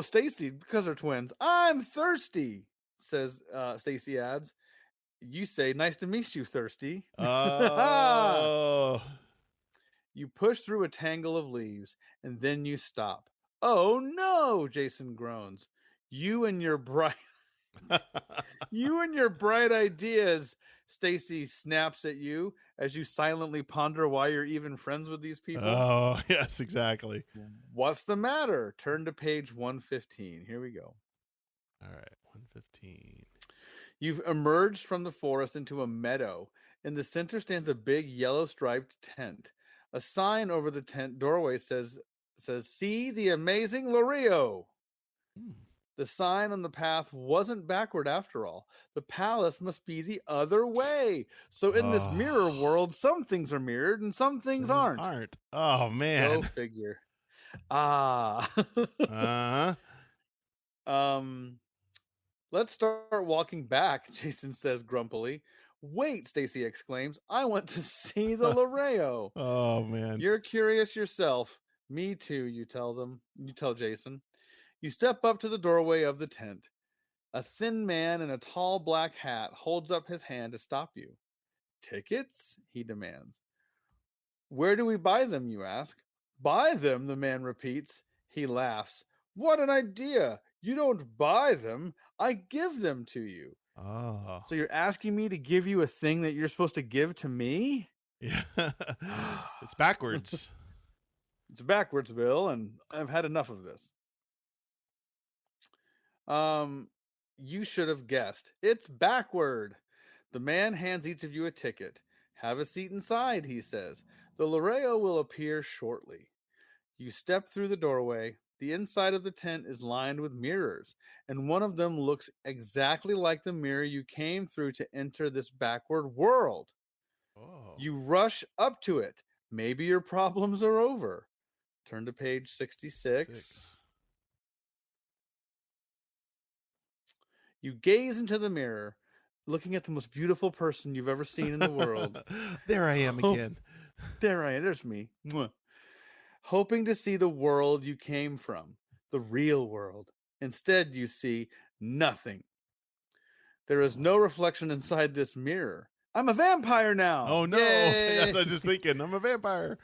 Stacy, because they're twins. I'm thirsty, says Stacy adds. You say, nice to meet you, thirsty. Oh. You push through a tangle of leaves and then you stop. Oh no, Jason groans. You and your bright ideas, Stacy snaps at you as you silently ponder why you're even friends with these people. Oh, yes, exactly. What's the matter? Turn to page 115. Here we go. All right, 115. You've emerged from the forest into a meadow. In the center stands a big yellow striped tent. A sign over the tent doorway says, see the amazing Lorio. The sign on the path wasn't backward after all. The palace must be the other way. So in this mirror world, some things are mirrored and some things aren't. Oh, man. Go figure. Let's start walking back, Jason says grumpily. Wait, Stacy exclaims. I want to see the Lorio. Oh, man. You're curious yourself. Me too, you tell them. You tell Jason. You step up to the doorway of the tent. A thin man in a tall black hat holds up his hand to stop you. Tickets? He demands. Where do we buy them, you ask. Buy them, the man repeats. He laughs. What an idea. You don't buy them. I give them to you. Oh. So you're asking me to give you a thing that you're supposed to give to me? Yeah. It's backwards. It's backwards, Bill, and I've had enough of this. You should have guessed. It's backward. The man hands each of you a ticket. Have a seat inside, he says. The Lorio will appear shortly. You step through the doorway. The inside of the tent is lined with mirrors, and one of them looks exactly like the mirror you came through to enter this backward world. Oh. You rush up to it. Maybe your problems are over. Turn to page 66. You gaze into the mirror, looking at the most beautiful person you've ever seen in the world. There I am again. There I am. There's me. Hoping to see the world you came from, the real world. Instead, you see nothing. There is no reflection inside this mirror. I'm a vampire now. Oh, no. Yay! That's what I was just thinking. I'm a vampire.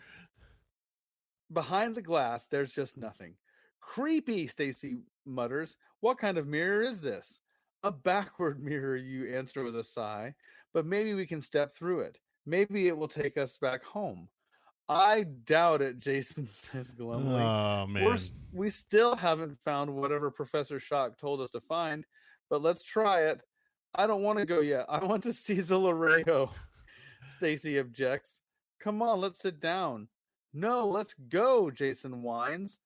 Behind the glass, there's just nothing. Creepy, Stacy mutters. What kind of mirror is this? A backward mirror, you answer with a sigh. But maybe we can step through it. Maybe it will take us back home. I doubt it, Jason says glumly. Oh, man. We still haven't found whatever Professor Shock told us to find, but let's try it. I don't want to go yet. I want to see the Lorio. Stacy objects. Come on, let's sit down. No, let's go, Jason whines.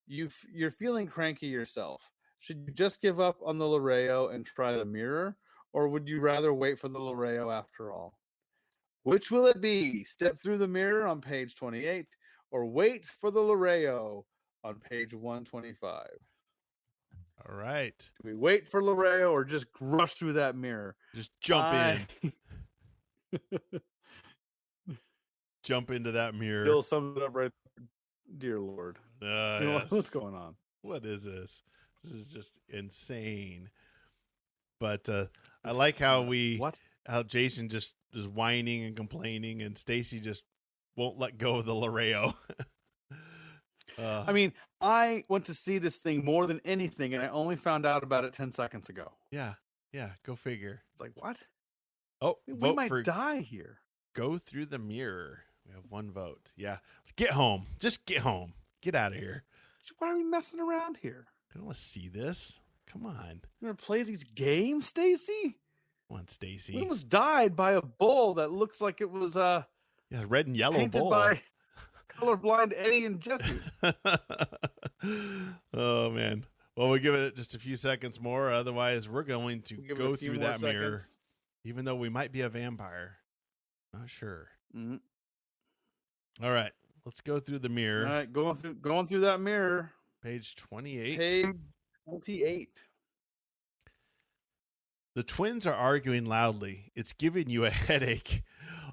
You're feeling cranky yourself. Should you just give up on the Lorio and try the mirror, or would you rather wait for the Lorio after all? Which will it be? Step through the mirror on page 28, or wait for the Lorio on page 125? All right. Do we wait for Lorio or just rush through that mirror? Just jump in. Jump into that mirror. Bill summed it up right. Dear Lord. Yes. What's going on? What is this? This is just insane. But I like how how Jason just is whining and complaining, and Stacy just won't let go of the Lorio. I mean, I went to see this thing more than anything, and I only found out about it 10 seconds ago. Yeah. Go figure. It's like, what? Oh, we might die here. Go through the mirror. We have one vote. Yeah. Get home. Just get home. Get out of here. Why are we messing around here? I don't want to see this. Come on. You gonna play these games, Stacy? Come on, Stacy. We almost died by a bull that looks like it was red and yellow painted bull by colorblind Eddie and Jesse. Oh, man. Well, we'll give it just a few seconds more. Otherwise, we're going to Give it go a few through more that mirror, seconds. even though we might be a vampire. Not sure. Mhm. All right. Let's go through the All mirror. right, going through that mirror. Page 28. Page 28. The twins are arguing loudly. It's giving you a headache.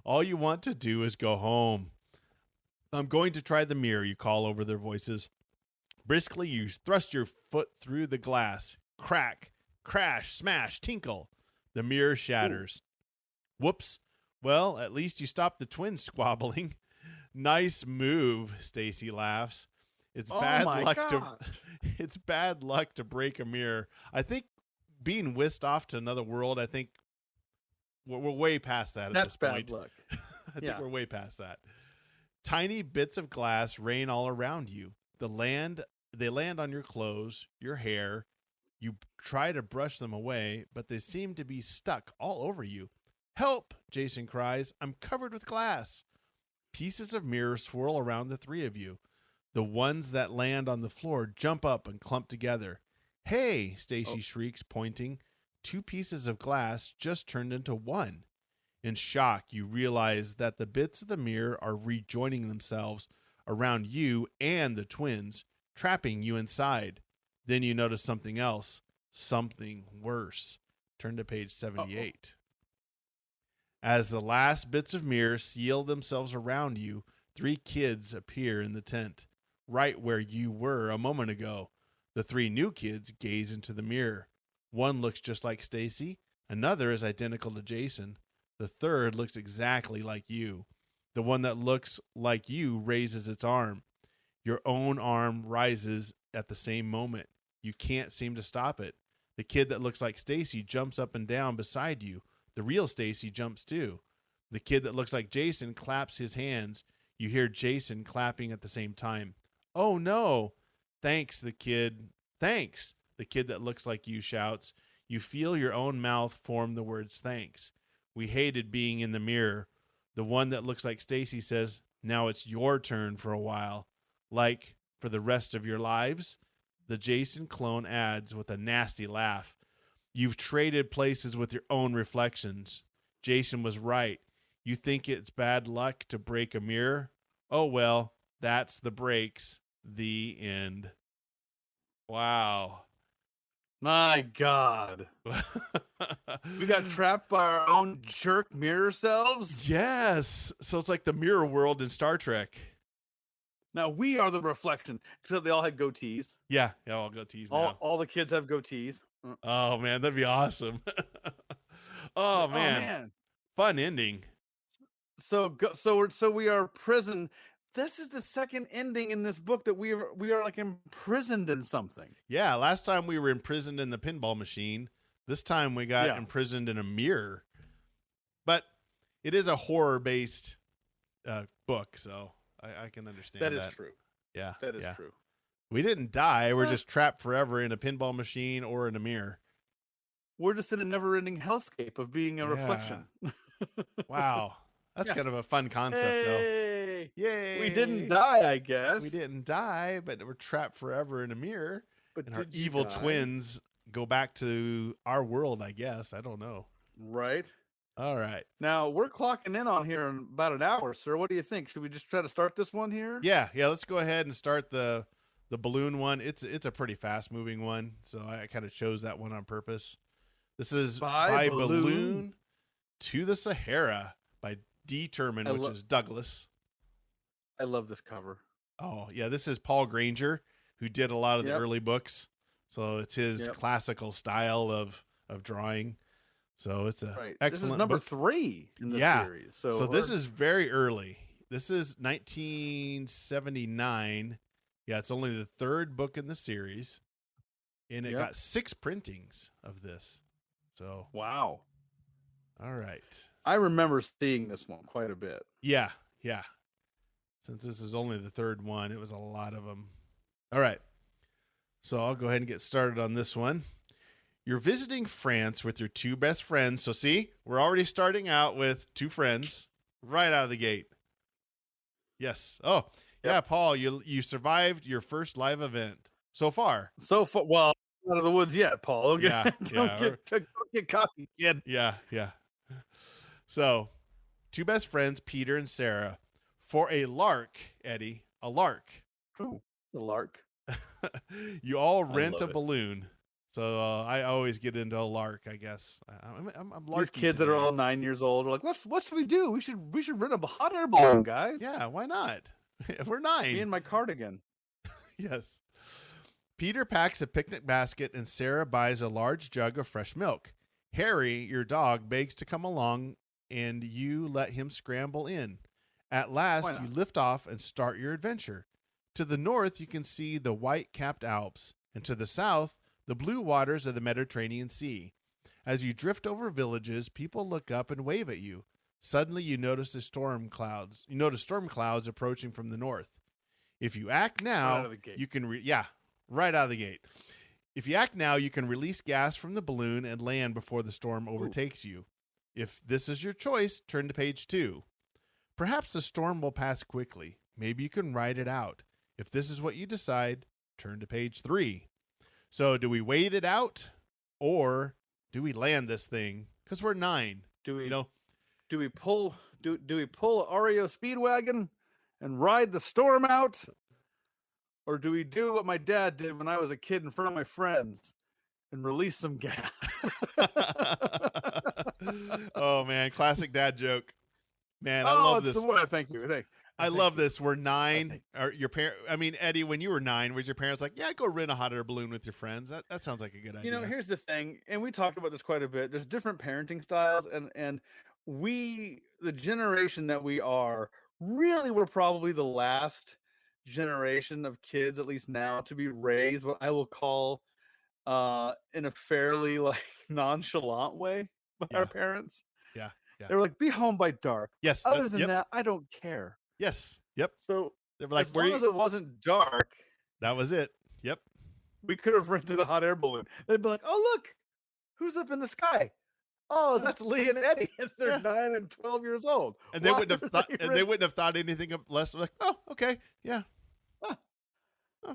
All you want to do is go home. I'm going to try the mirror, you call over their voices. Briskly, you thrust your foot through the glass. Crack, crash, smash, tinkle. The mirror shatters. Ooh. Whoops. Well, at least you stopped the twins squabbling. Nice move, Stacy laughs. It's bad luck to break a mirror. I think being whisked off to another world, I think we're way past that at this point. That's bad luck. I think we're way past that. Tiny bits of glass rain all around you. They land on your clothes, your hair. You try to brush them away, but they seem to be stuck all over you. Help, Jason cries. I'm covered with glass. Pieces of mirror swirl around the three of you. The ones that land on the floor jump up and clump together. Hey, Stacy shrieks, pointing. 2 pieces of glass just turned into 1. In shock, you realize that the bits of the mirror are rejoining themselves around you and the twins, trapping you inside. Then you notice something else, something worse. Turn to page 78. As the last bits of mirror seal themselves around you, 3 kids appear in the tent, right where you were a moment ago. The 3 new kids gaze into the mirror. One looks just like Stacy. Another is identical to Jason. The third looks exactly like you. The one that looks like you raises its arm. Your own arm rises at the same moment. You can't seem to stop it. The kid that looks like Stacy jumps up and down beside you. The real Stacy jumps too. The kid that looks like Jason claps his hands. You hear Jason clapping at the same time. Oh no! Thanks, the kid. Thanks, the kid that looks like you shouts. You feel your own mouth form the words thanks. We hated being in the mirror. The one that looks like Stacy says, now it's your turn for a while. Like, for the rest of your lives? The Jason clone adds with a nasty laugh. You've traded places with your own reflections. Jason was right. You think it's bad luck to break a mirror? Oh, well, that's the breaks. The end. Wow. My God. We got trapped by our own jerk mirror selves? Yes. So it's like the mirror world in Star Trek. Now we are the reflection. Except they all had goatees. Yeah, all goatees now. All the kids have goatees. Oh, man, that'd be awesome. Oh, man. Fun ending. So we are prison. This is the second ending in this book that we are like imprisoned in something. Yeah, last time we were imprisoned in the pinball machine. This time we got imprisoned in a mirror. But it is a horror-based book, so I can understand that. That is true. Yeah. That is true. We didn't die. We're just trapped forever in a pinball machine or in a mirror. We're just in a never-ending hellscape of being a reflection. Wow. That's kind of a fun concept, though. Yay. We didn't die, I guess. We didn't die, but we're trapped forever in a mirror. But and our evil twins go back to our world, I guess. I don't know. Right. All right. Now, we're clocking in on here in about an hour, sir. What do you think? Should we just try to start this one here? Yeah. Let's go ahead and start the balloon one. It's a pretty fast-moving one, so I kind of chose that one on purpose. This is By Balloon to the Sahara by Determined, which is Douglas. I love this cover. Oh, yeah. This is Paul Granger, who did a lot of the early books. So it's his classical style of drawing. So it's a excellent This is number book. 3 in the series. So this is very early. This is 1979. Yeah, it's only the 3rd book in the series. And it got 6 printings of this. So wow. All right. I remember seeing this one quite a bit. Yeah. Since this is only the 3rd one, it was a lot of them. All right. So I'll go ahead and get started on this one. You're visiting France with your 2 best friends. So see, we're already starting out with 2 friends right out of the gate. Yes. Oh, Yeah, Paul, you survived your first live event so far. So far, well, out of the woods yet, Paul. Yeah, Don't get cocky, kid. Yeah. So, two best friends, Peter and Sarah, for a lark, Eddie, a lark. Ooh, the lark. You all rent a love it. balloon. So I always get into a lark, I guess. I'm These larky kids that today. are all 9 years old are like, what should we do? We should rent a hot air balloon, guys. Yeah, why not? We're 9. Me and my cardigan. Yes. Peter packs a picnic basket and Sarah buys a large jug of fresh milk. Harry, your dog, begs to come along and you let him scramble in. At last, you lift off and start your adventure. To the north, you can see the white-capped Alps, and to the south, the blue waters of the Mediterranean Sea. As you drift over villages, people look up and wave at you. Suddenly, you notice storm clouds approaching from the north. If you act now, you can right out of the gate. If you act now, you can release gas from the balloon and land before the storm overtakes you. If this is your choice, turn to page 2. Perhaps the storm will pass quickly. Maybe you can ride it out. If this is what you decide, turn to page 3. So do we wait it out or do we land this thing? Because we're 9. Do we pull an Oreo Speedwagon and ride the storm out? Or do we do what my dad did when I was a kid in front of my friends and release some gas? Oh, man. Classic dad joke. Man, I love this. Thank you. I love this. We're 9. Eddie, when you were 9, was your parents like, yeah, go rent a hot air balloon with your friends? That sounds like a good idea. Here's the thing, and we talked about this quite a bit. There's different parenting styles, and the generation that we are, really we're probably the last generation of kids, at least now, to be raised what I will call in a fairly nonchalant way by our parents. Yeah. They were like, be home by dark. Yes. Other than that, I don't care. Yes. Yep. So they were like, as long as it wasn't dark, that was it. Yep. We could have rented a hot air balloon. They'd be like, oh, look, who's up in the sky? Oh, that's Lee and Eddie. And they're 9 and 12 years old. And they wouldn't have thought anything of less. Like, oh, okay. Yeah.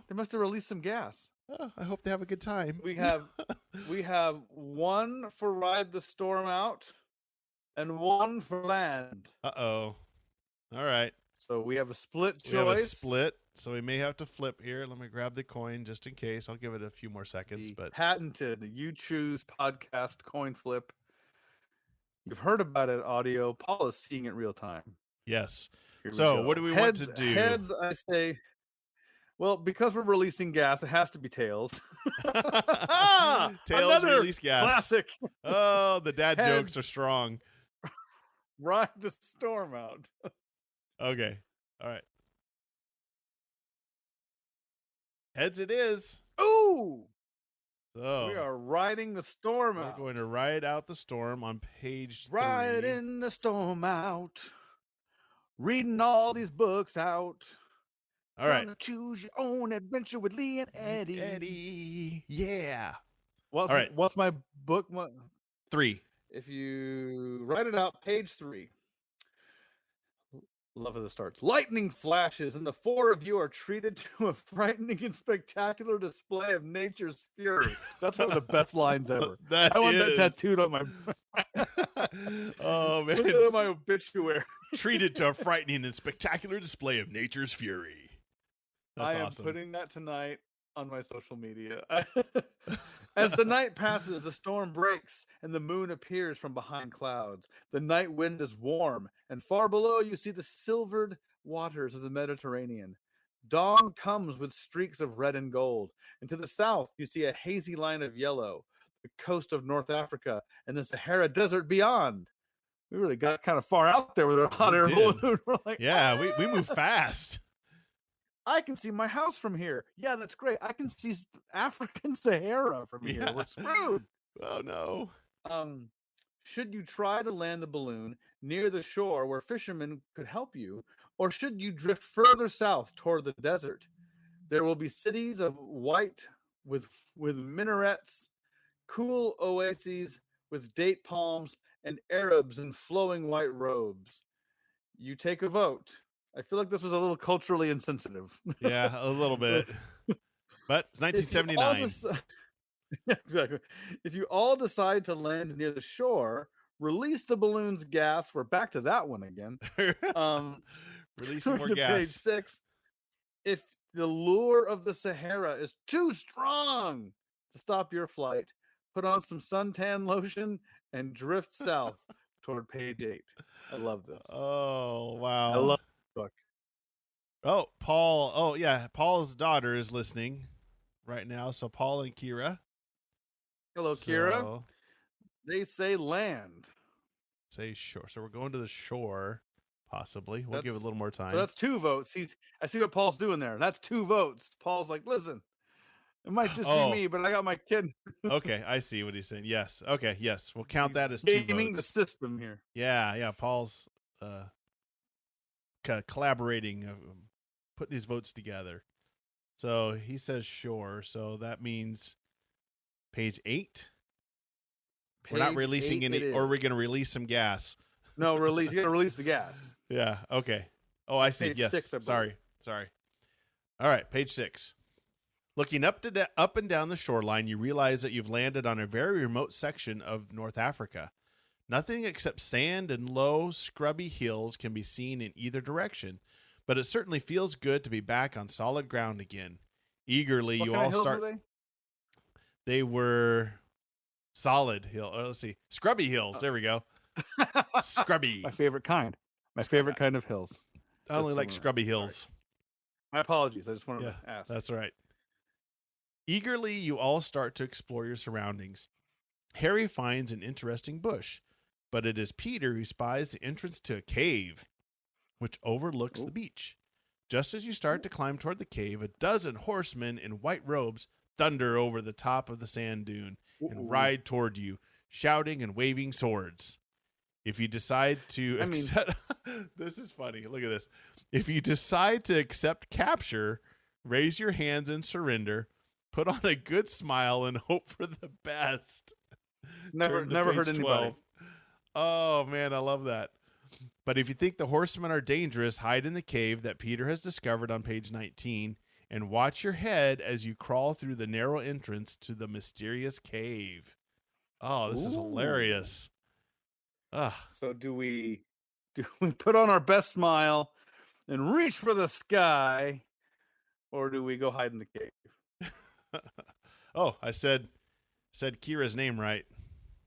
They must have released some gas. Oh, I hope they have a good time. We have one for ride the storm out and one for land. Uh-oh. All right. So we have a split choice. We have a split, so we may have to flip here. Let me grab the coin just in case. I'll give it a few more seconds. But patented You Choose podcast coin flip. You've heard about it audio. Paul is seeing it real time. Yes. So what do we want to do? Heads, I say. Well, because we're releasing gas, it has to be tails. Tails release gas. Classic. Oh, the dad jokes are strong. Ride the storm out. Okay. All right. Heads it is. Ooh. So we are riding the storm out. We're going to ride out the storm on page 3. Riding the storm out. Reading all these books out. All right. Choose your own adventure with Lee and Eddie. Eddie. Yeah. All right. What's my book? 3. If you write it out, page 3. Love how this starts. Lightning flashes, and the 4 of you are treated to a frightening and spectacular display of nature's fury. That's one of the best lines ever. I want that tattooed on my. Oh man! Put that on my obituary. Treated to a frightening and spectacular display of nature's fury. That's awesome. Putting that tonight on my social media. As the night passes, the storm breaks and the moon appears from behind clouds. The night wind is warm, and far below you see the silvered waters of the Mediterranean. Dawn comes with streaks of red and gold, and to the south you see a hazy line of yellow, the coast of North Africa, and the Sahara desert beyond. We really got kind of far out there with our hot air balloon. We're like, yeah, we move fast. I can see my house from here. Yeah, that's great. I can see African Sahara from here. We're screwed. Oh, no. Should you try to land the balloon near the shore where fishermen could help you, or should you drift further south toward the desert? There will be cities of white with minarets, cool oases with date palms, and Arabs in flowing white robes. You take a vote. I feel like this was a little culturally insensitive. Yeah, a little bit. But it's If you all 1979. exactly. If you all decide to land near the shore, release the balloon's gas. We're back to that one again. Releasing more To page gas. 6. If the lure of the Sahara is too strong to stop your flight, put on some suntan lotion and drift south toward page 8. I love this. Oh, I wow. love this book. Oh, Paul. Oh, yeah. Paul's daughter is listening right now. So Paul and Kira. Hello, Kira. They say land. Say shore. So we're going to the shore, possibly. We'll give it a little more time. So that's 2 votes. I see what Paul's doing there. That's 2 votes. Paul's like, listen, it might just be me, but I got my kid. Okay, I see what he's saying. Yes. Okay, yes. We'll count that as 2 votes. Gaming the system here. Yeah. Paul's collaborating, putting his votes together. So he says shore. So that means page 8. We're not releasing any, or we're going to release some gas. No, release. You got to release the gas. Yeah. Okay. Oh, I see. Page Yes. 6, Sorry. All right. Page 6. Looking up and down the shoreline, you realize that you've landed on a very remote section of North Africa. Nothing except sand and low, scrubby hills can be seen in either direction, but it certainly feels good to be back on solid ground again. Eagerly, What you kind all of hills start. were they? They were solid hill. Let's see, scrubby hills. There we go. Scrubby. My favorite kind. My favorite kind of hills. I only like scrubby hills. Sorry. My apologies. I just wanted to ask. That's right. Eagerly, you all start to explore your surroundings. Harry finds an interesting bush, but it is Peter who spies the entrance to a cave, which overlooks the beach. Just as you start to climb toward the cave, a dozen horsemen in white robes thunder over the top of the sand dune and ride toward you, shouting and waving swords. If you decide to accept... This is funny. Look at this. If you decide to accept capture, raise your hands and surrender, put on a good smile, and hope for the best. Never heard anybody. Oh, man, I love that. But if you think the horsemen are dangerous, hide in the cave that Peter has discovered on page 19 and watch your head as you crawl through the narrow entrance to the mysterious cave. Oh, this is hilarious. So do we put on our best smile and reach for the sky, or do we go hide in the cave? Oh, I said Kira's name right.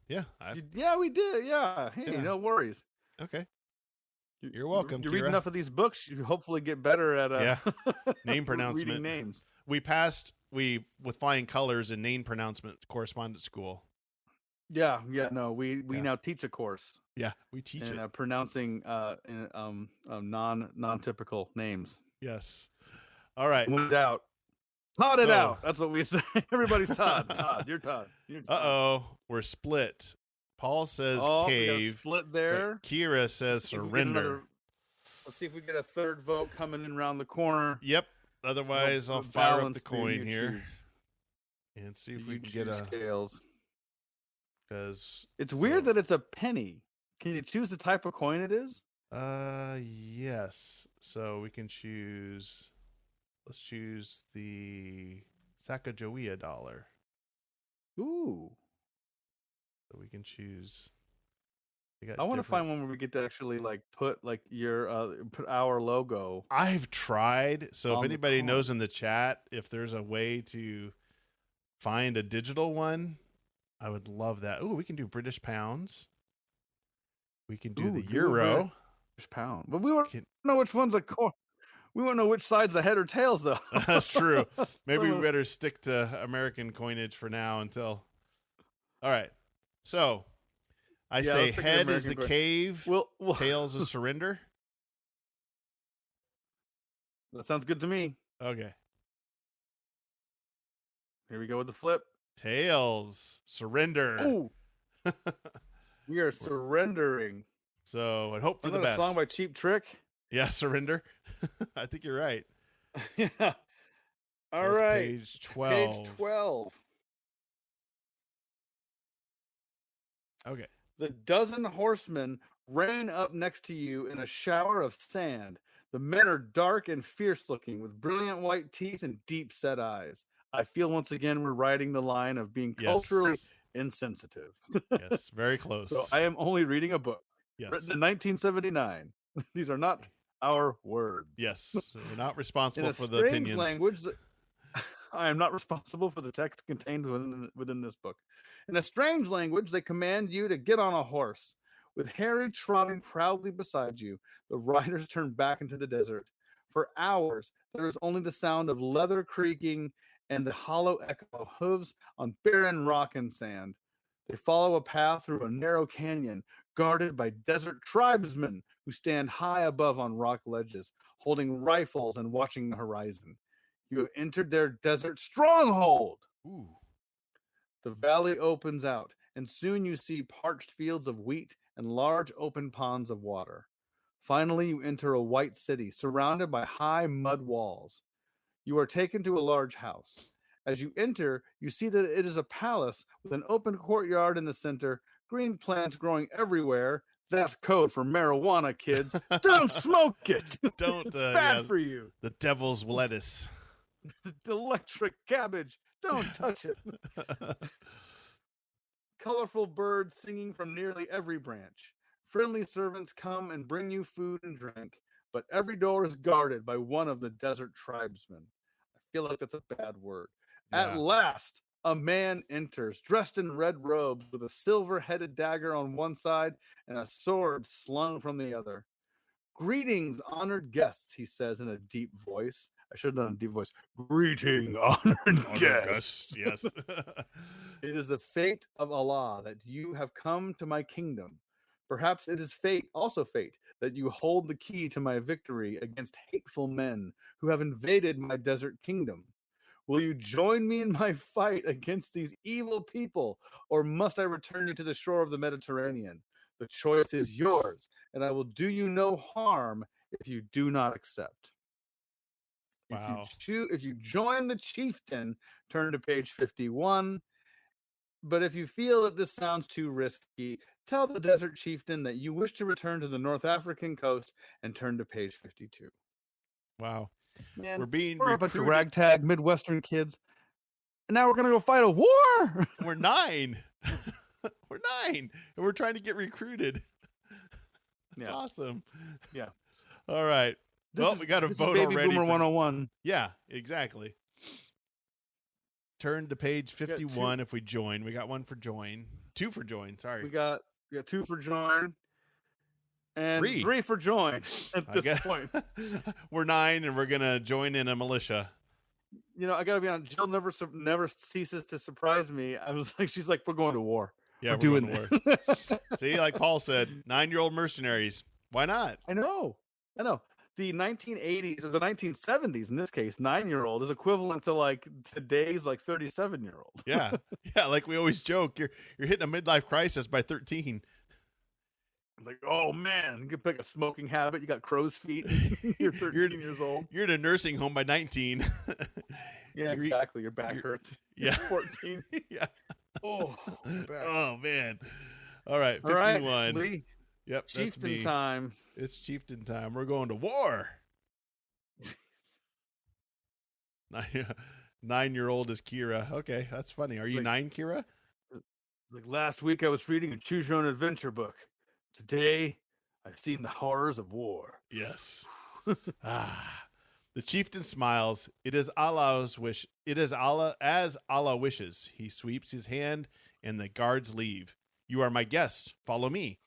Yeah. Yeah, we did. Yeah. Hey, no worries. Okay. You're welcome. You read enough of these books, you hopefully get better at name pronouncement. reading names. We passed with flying colors in name pronouncement correspondence school. Yeah. No, we now teach a course. Yeah, we teach it. Pronouncing non-typical names. Yes. All right. Went out. Todd it out. That's what we say. Everybody's Todd. Todd, you're Todd. Uh-oh. We're split. Paul says cave. Split there. Kira says surrender. Let's see if we get a third vote coming in around the corner. Yep. Otherwise, I'll fire up the coin here and see if we can get a scales. Because it's weird that it's a penny. Can you choose the type of coin it is? Yes. So we can choose. Let's choose the Sacagawea dollar. Ooh. So we can choose. I want to find one where we get to actually put put our logo. I've tried. So if anybody knows in the chat if there's a way to find a digital one, I would love that. Oh, we can do British pounds. We can do the euro. British pound. But we won't know which one's a coin. We won't know which side's the head or tails, though. That's true. Maybe we better stick to American coinage for now until. All right. So I say head is the cave, tails is surrender. That sounds good to me. Okay. Here we go with the flip. Tails, surrender. Ooh. We are surrendering. So and hope for the best. A song by Cheap Trick. Yeah, surrender. I think you're right. Yeah. All right. Page 12. Page 12. Okay. The dozen horsemen rein up next to you in a shower of sand. The men are dark and fierce-looking, with brilliant white teeth and deep-set eyes. I feel once again we're riding the line of being culturally Yes. insensitive. Yes. Very So close. I am only reading a book Yes. written in 1979. These are not our words. Yes. We're not responsible In a for the strange opinions. language, I am not responsible for the text contained within this book. In a strange language, they command you to get on a horse. With Harry trotting proudly beside you, the riders turn back into the desert. For hours, there is only the sound of leather creaking and the hollow echo of hooves on barren rock and sand. They follow a path through a narrow canyon, guarded by desert tribesmen who stand high above on rock ledges, holding rifles and watching the horizon. You have entered their desert stronghold. Ooh. The valley opens out, and soon you see parched fields of wheat and large open ponds of water. Finally, you enter a white city surrounded by high mud walls. You are taken to a large house. As you enter, you see that it is a palace with an open courtyard in the center, green plants growing everywhere. That's code for marijuana, kids. Don't smoke it. Don't. It's bad for you. The devil's lettuce. The electric cabbage. Don't touch it. Colorful birds singing from nearly every branch. Friendly servants come and bring you food and drink, but every door is guarded by one of the desert tribesmen. I feel like that's a bad word. At last, a man enters, dressed in red robes with a silver-headed dagger on one side and a sword slung from the other. Greetings, honored guests, he says in a deep voice. I should have done a deep voice. Greeting, honored guests. Yes. It is the fate of Allah that you have come to my kingdom. Perhaps it is also fate, that you hold the key to my victory against hateful men who have invaded my desert kingdom. Will you join me in my fight against these evil people, or must I return you to the shore of the Mediterranean? The choice is yours, and I will do you no harm if you do not accept. Wow. If you join the chieftain, turn to page 51. But if you feel that this sounds too risky, tell the desert chieftain that you wish to return to the North African coast and turn to page 52. Wow. Man, we're a bunch of ragtag Midwestern kids. And now we're going to go fight a war. We're 9. We're 9. And we're trying to get recruited. That's awesome. Yeah. All right. We got a vote Baby already. Boomer 101. Yeah, exactly. Turn to page 51 if we join. We got 1 for join. 2 for join. Sorry. We got 2 for join. And 3 for join at this point. We're 9 and we're going to join in a militia. You know, I got to be honest. Jill never ceases to surprise me. I was like, she's like, we're going to war. Yeah, we're doing war. See, like Paul said, 9-year-old mercenaries. Why not? I know. The 1980s or the 1970s, in this case, 9-year-old is equivalent to like today's like 37-year-old. Yeah. Yeah. Like we always joke, you're hitting a midlife crisis by 13. Like, oh man, you can pick a smoking habit. You got crow's feet. You're 13 years old. You're in a nursing home by 19. Yeah, exactly. Your back hurts. Yeah. 14. Yeah. Oh, oh man. All right. 51. All right, Lee. Yep. Chieftain time. It's chieftain time. We're going to war. 9-year-old is Kira. Okay, that's funny. Are you 9, Kira? Like last week, I was reading a choose your own adventure book. Today, I've seen the horrors of war. Yes. The chieftain smiles. It is Allah's wish. It is Allah as Allah wishes. He sweeps his hand, and the guards leave. You are my guest. Follow me.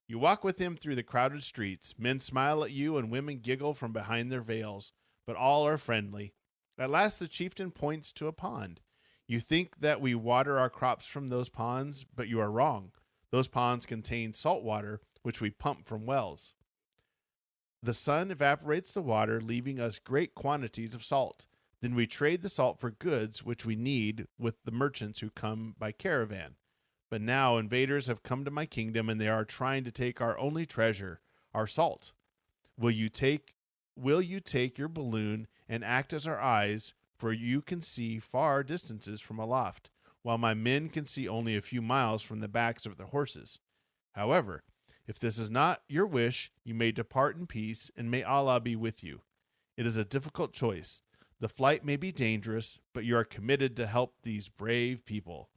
You walk with him through the crowded streets. Men smile at you, and women giggle from behind their veils, but all are friendly. At last, the chieftain points to a pond. You think that we water our crops from those ponds, but you are wrong. Those ponds contain salt water, which we pump from wells. The sun evaporates the water, leaving us great quantities of salt. Then we trade the salt for goods, which we need, with the merchants who come by caravan. But now invaders have come to my kingdom, and they are trying to take our only treasure, our salt. Will you take your balloon and act as our eyes, for you can see far distances from aloft, while my men can see only a few miles from the backs of their horses. However, If this is not your wish, you may depart in peace, and may Allah be with you. It is a difficult choice. The flight may be dangerous, but you are committed to help these brave people.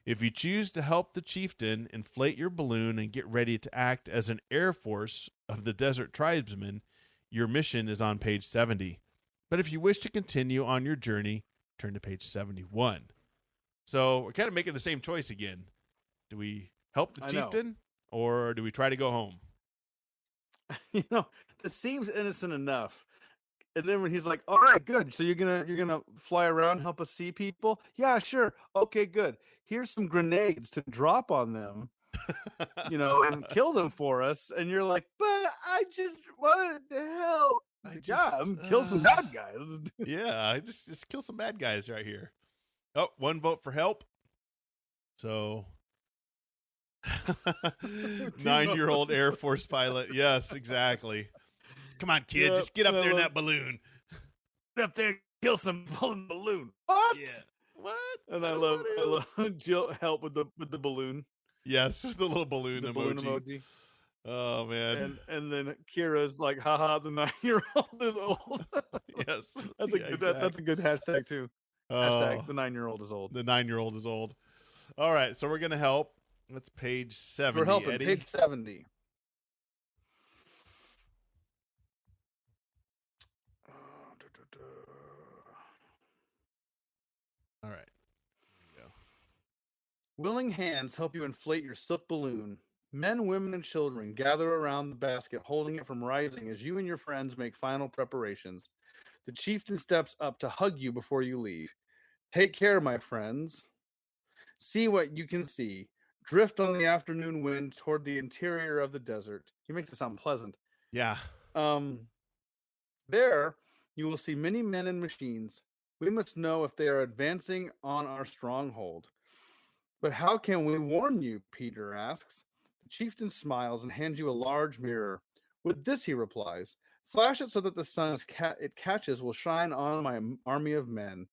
If you choose to help the chieftain, inflate your balloon, and get ready to act as an air force of the desert tribesmen, your mission is on page 70. But if you wish to continue on your journey, turn to page 71. So we're kind of making the same choice again. Do we help the chieftain, or do we try to go home? It seems innocent enough. And then when he's like, all right, good. So you're gonna fly around, help us see people? Yeah, sure. Okay, good. Here's some grenades to drop on them, and kill them for us. And you're like, but I just wanted to help. Kill some bad guys. Yeah, I just kill some bad guys right here. Oh, one vote for help. So 9-year-old Air Force pilot. Yes, exactly. Come on, kid. Just get up there in that balloon. Get up there, kill some balloon. What? Yeah. What? And I love Jill help with the balloon. Yes, with the little balloon the emoji. Balloon emoji. Oh man. And then Kira's like, haha, the 9-year-old is old. Yes. That's a good hashtag too. Hashtag the 9-year-old is old. The 9-year-old is old. All right, so we're gonna help. That's page 70. We're helping. Eddie. Page 70. All right. There you go. Willing hands help you inflate your silk balloon. Men, women, and children gather around the basket, holding it from rising as you and your friends make final preparations. The chieftain steps up to hug you before you leave. Take care, my friends. See what you can see. Drift on the afternoon wind toward the interior of the desert. He makes it sound pleasant. Yeah. There, you will see many men and machines. We must know if they are advancing on our stronghold. But how can we warn you? Peter asks. The chieftain smiles and hands you a large mirror. With this, he replies, flash it so that the sun it catches will shine on my army of men.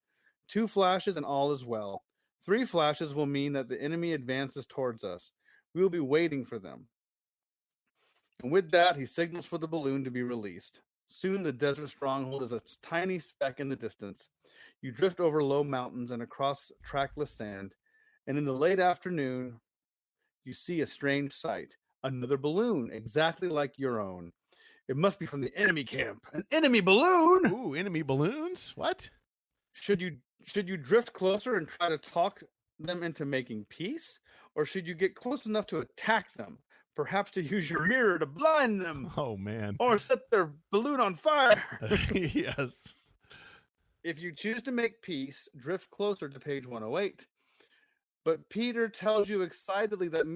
2 flashes and all is well. 3 flashes will mean that the enemy advances towards us. We will be waiting for them. And with that, he signals for the balloon to be released. Soon the desert stronghold is a tiny speck in the distance. You drift over low mountains and across trackless sand, and in the late afternoon, you see a strange sight. Another balloon, exactly like your own. It must be from the enemy camp. An enemy balloon! Ooh, enemy balloons? What? Should you drift closer and try to talk them into making peace? Or should you get close enough to attack them? Perhaps to use your mirror to blind them. Oh, man. Or set their balloon on fire. Yes. If you choose to make peace, drift closer to page 108. But Peter tells you excitedly that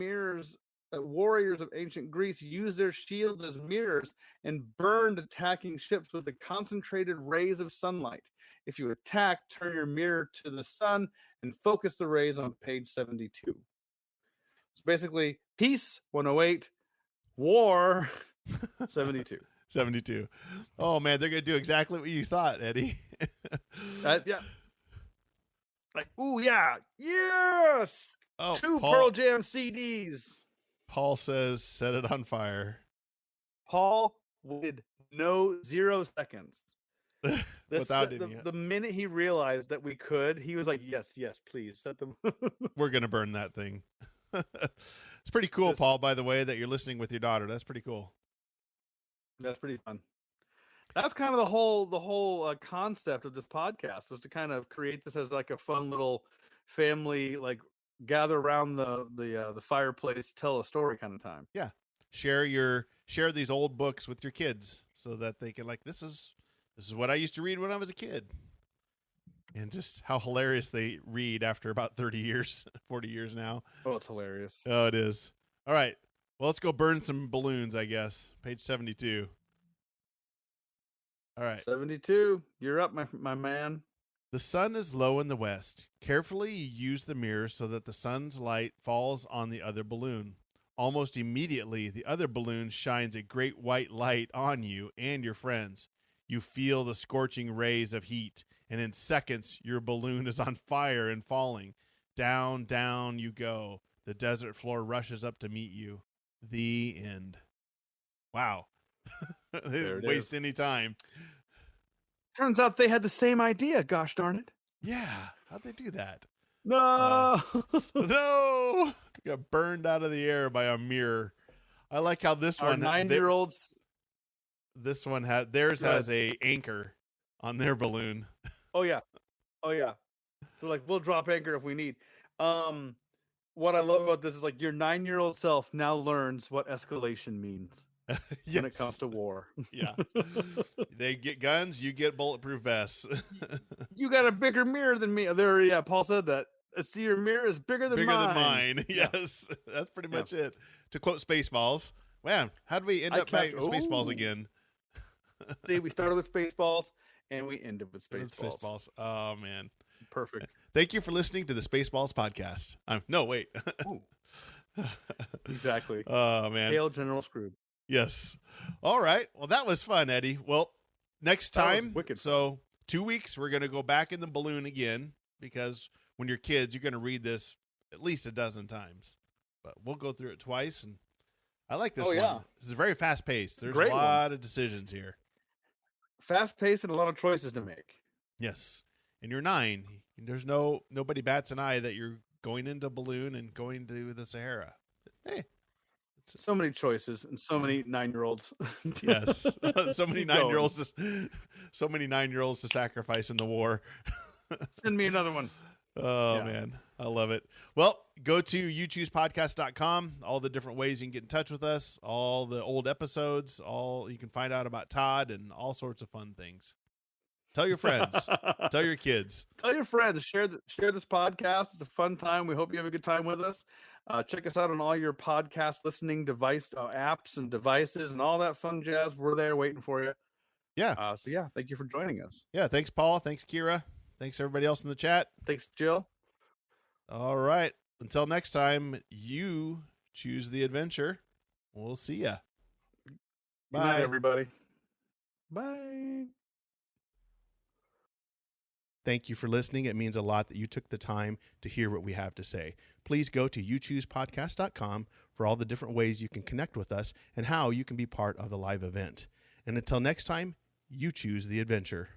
warriors of ancient Greece used their shields as mirrors and burned attacking ships with the concentrated rays of sunlight. If you attack, turn your mirror to the sun and focus the rays on page 72. So basically, peace, 108, war, 72. 72. Oh, man, they're going to do exactly what you thought, Eddie. Yeah. Like, ooh, yeah. Yes! Oh, 2 Pearl Jam CDs. Paul says, set it on fire. Paul waited 0 seconds. Without the minute he realized that we could, he was like, yes, please set them. We're going to burn that thing. It's pretty cool, Paul, by the way, that you're listening with your daughter. That's pretty cool. That's pretty fun. That's kind of the whole concept of this podcast, was to kind of create this as like a fun little family, like gather around the fireplace, tell a story kind of time. Yeah. Share these old books with your kids so that they can, like, this is what I used to read when I was a kid. And just how hilarious they read after about 30 years, 40 years now. Oh, it's hilarious. Oh, it is. All right. Well, let's go burn some balloons, I guess. Page 72. All right. 72. You're up, my man. The sun is low in the west. Carefully, you use the mirror so that the sun's light falls on the other balloon. Almost immediately, the other balloon shines a great white light on you and your friends. You feel the scorching rays of heat, and in seconds, your balloon is on fire and falling. Down, down you go. The desert floor rushes up to meet you. The end. Wow. They There didn't it waste is. any time. Turns out they had the same idea. Gosh darn it! Yeah. How'd they do that? No. No. Got burned out of the air by a mirror. I like how this Our one 9-year-olds. This one theirs has a anchor on their balloon. Oh yeah. They're like, we'll drop anchor if we need. What I love about this is like your 9-year-old self now learns what escalation means when it comes to war. Yeah. They get guns, you get bulletproof vests. You got a bigger mirror than me. Paul said that. I see your mirror is bigger than mine. Yes. That's pretty much it. To quote Spaceballs. Man, how did we end up back with Spaceballs again? See, we started with Spaceballs and we ended with Spaceballs. Spaceballs. Oh, man. Perfect. Thank you for listening to the Spaceballs podcast. No, wait. Exactly. Oh, man. Hail General Scrooge. Yes. All right. Well, that was fun, Eddie. Well, next time, so 2 weeks, we're going to go back in the balloon again, because when you're kids, you're going to read this at least a dozen times. But we'll go through it twice, and I like this one. Yeah. This is very fast-paced. There's a lot of decisions here. Fast-paced and a lot of choices to make. Yes. And you're 9. There's nobody bats an eye that you're going into a balloon and going to the Sahara. Hey. So many choices and so many 9-year-olds. Yes. So many 9-year-olds to sacrifice in the war. Send me another one. Oh, man. I love it. Well, go to youchoosepodcast.com. All the different ways you can get in touch with us, all the old episodes, you can find out about Todd and all sorts of fun things. Tell your friends. Tell your kids. Tell your friends. Share this podcast. It's a fun time. We hope you have a good time with us. Check us out on all your podcast listening device apps and devices and all that fun jazz. We're there waiting for you. Yeah. Thank you for joining us. Yeah. Thanks, Paul. Thanks, Kira. Thanks, everybody else in the chat. Thanks, Jill. All right. Until next time, you choose the adventure. We'll see ya. Bye, night, everybody. Bye. Thank you for listening. It means a lot that you took the time to hear what we have to say. Please go to youchoosepodcast.com for all the different ways you can connect with us and how you can be part of the live event. And until next time, you choose the adventure.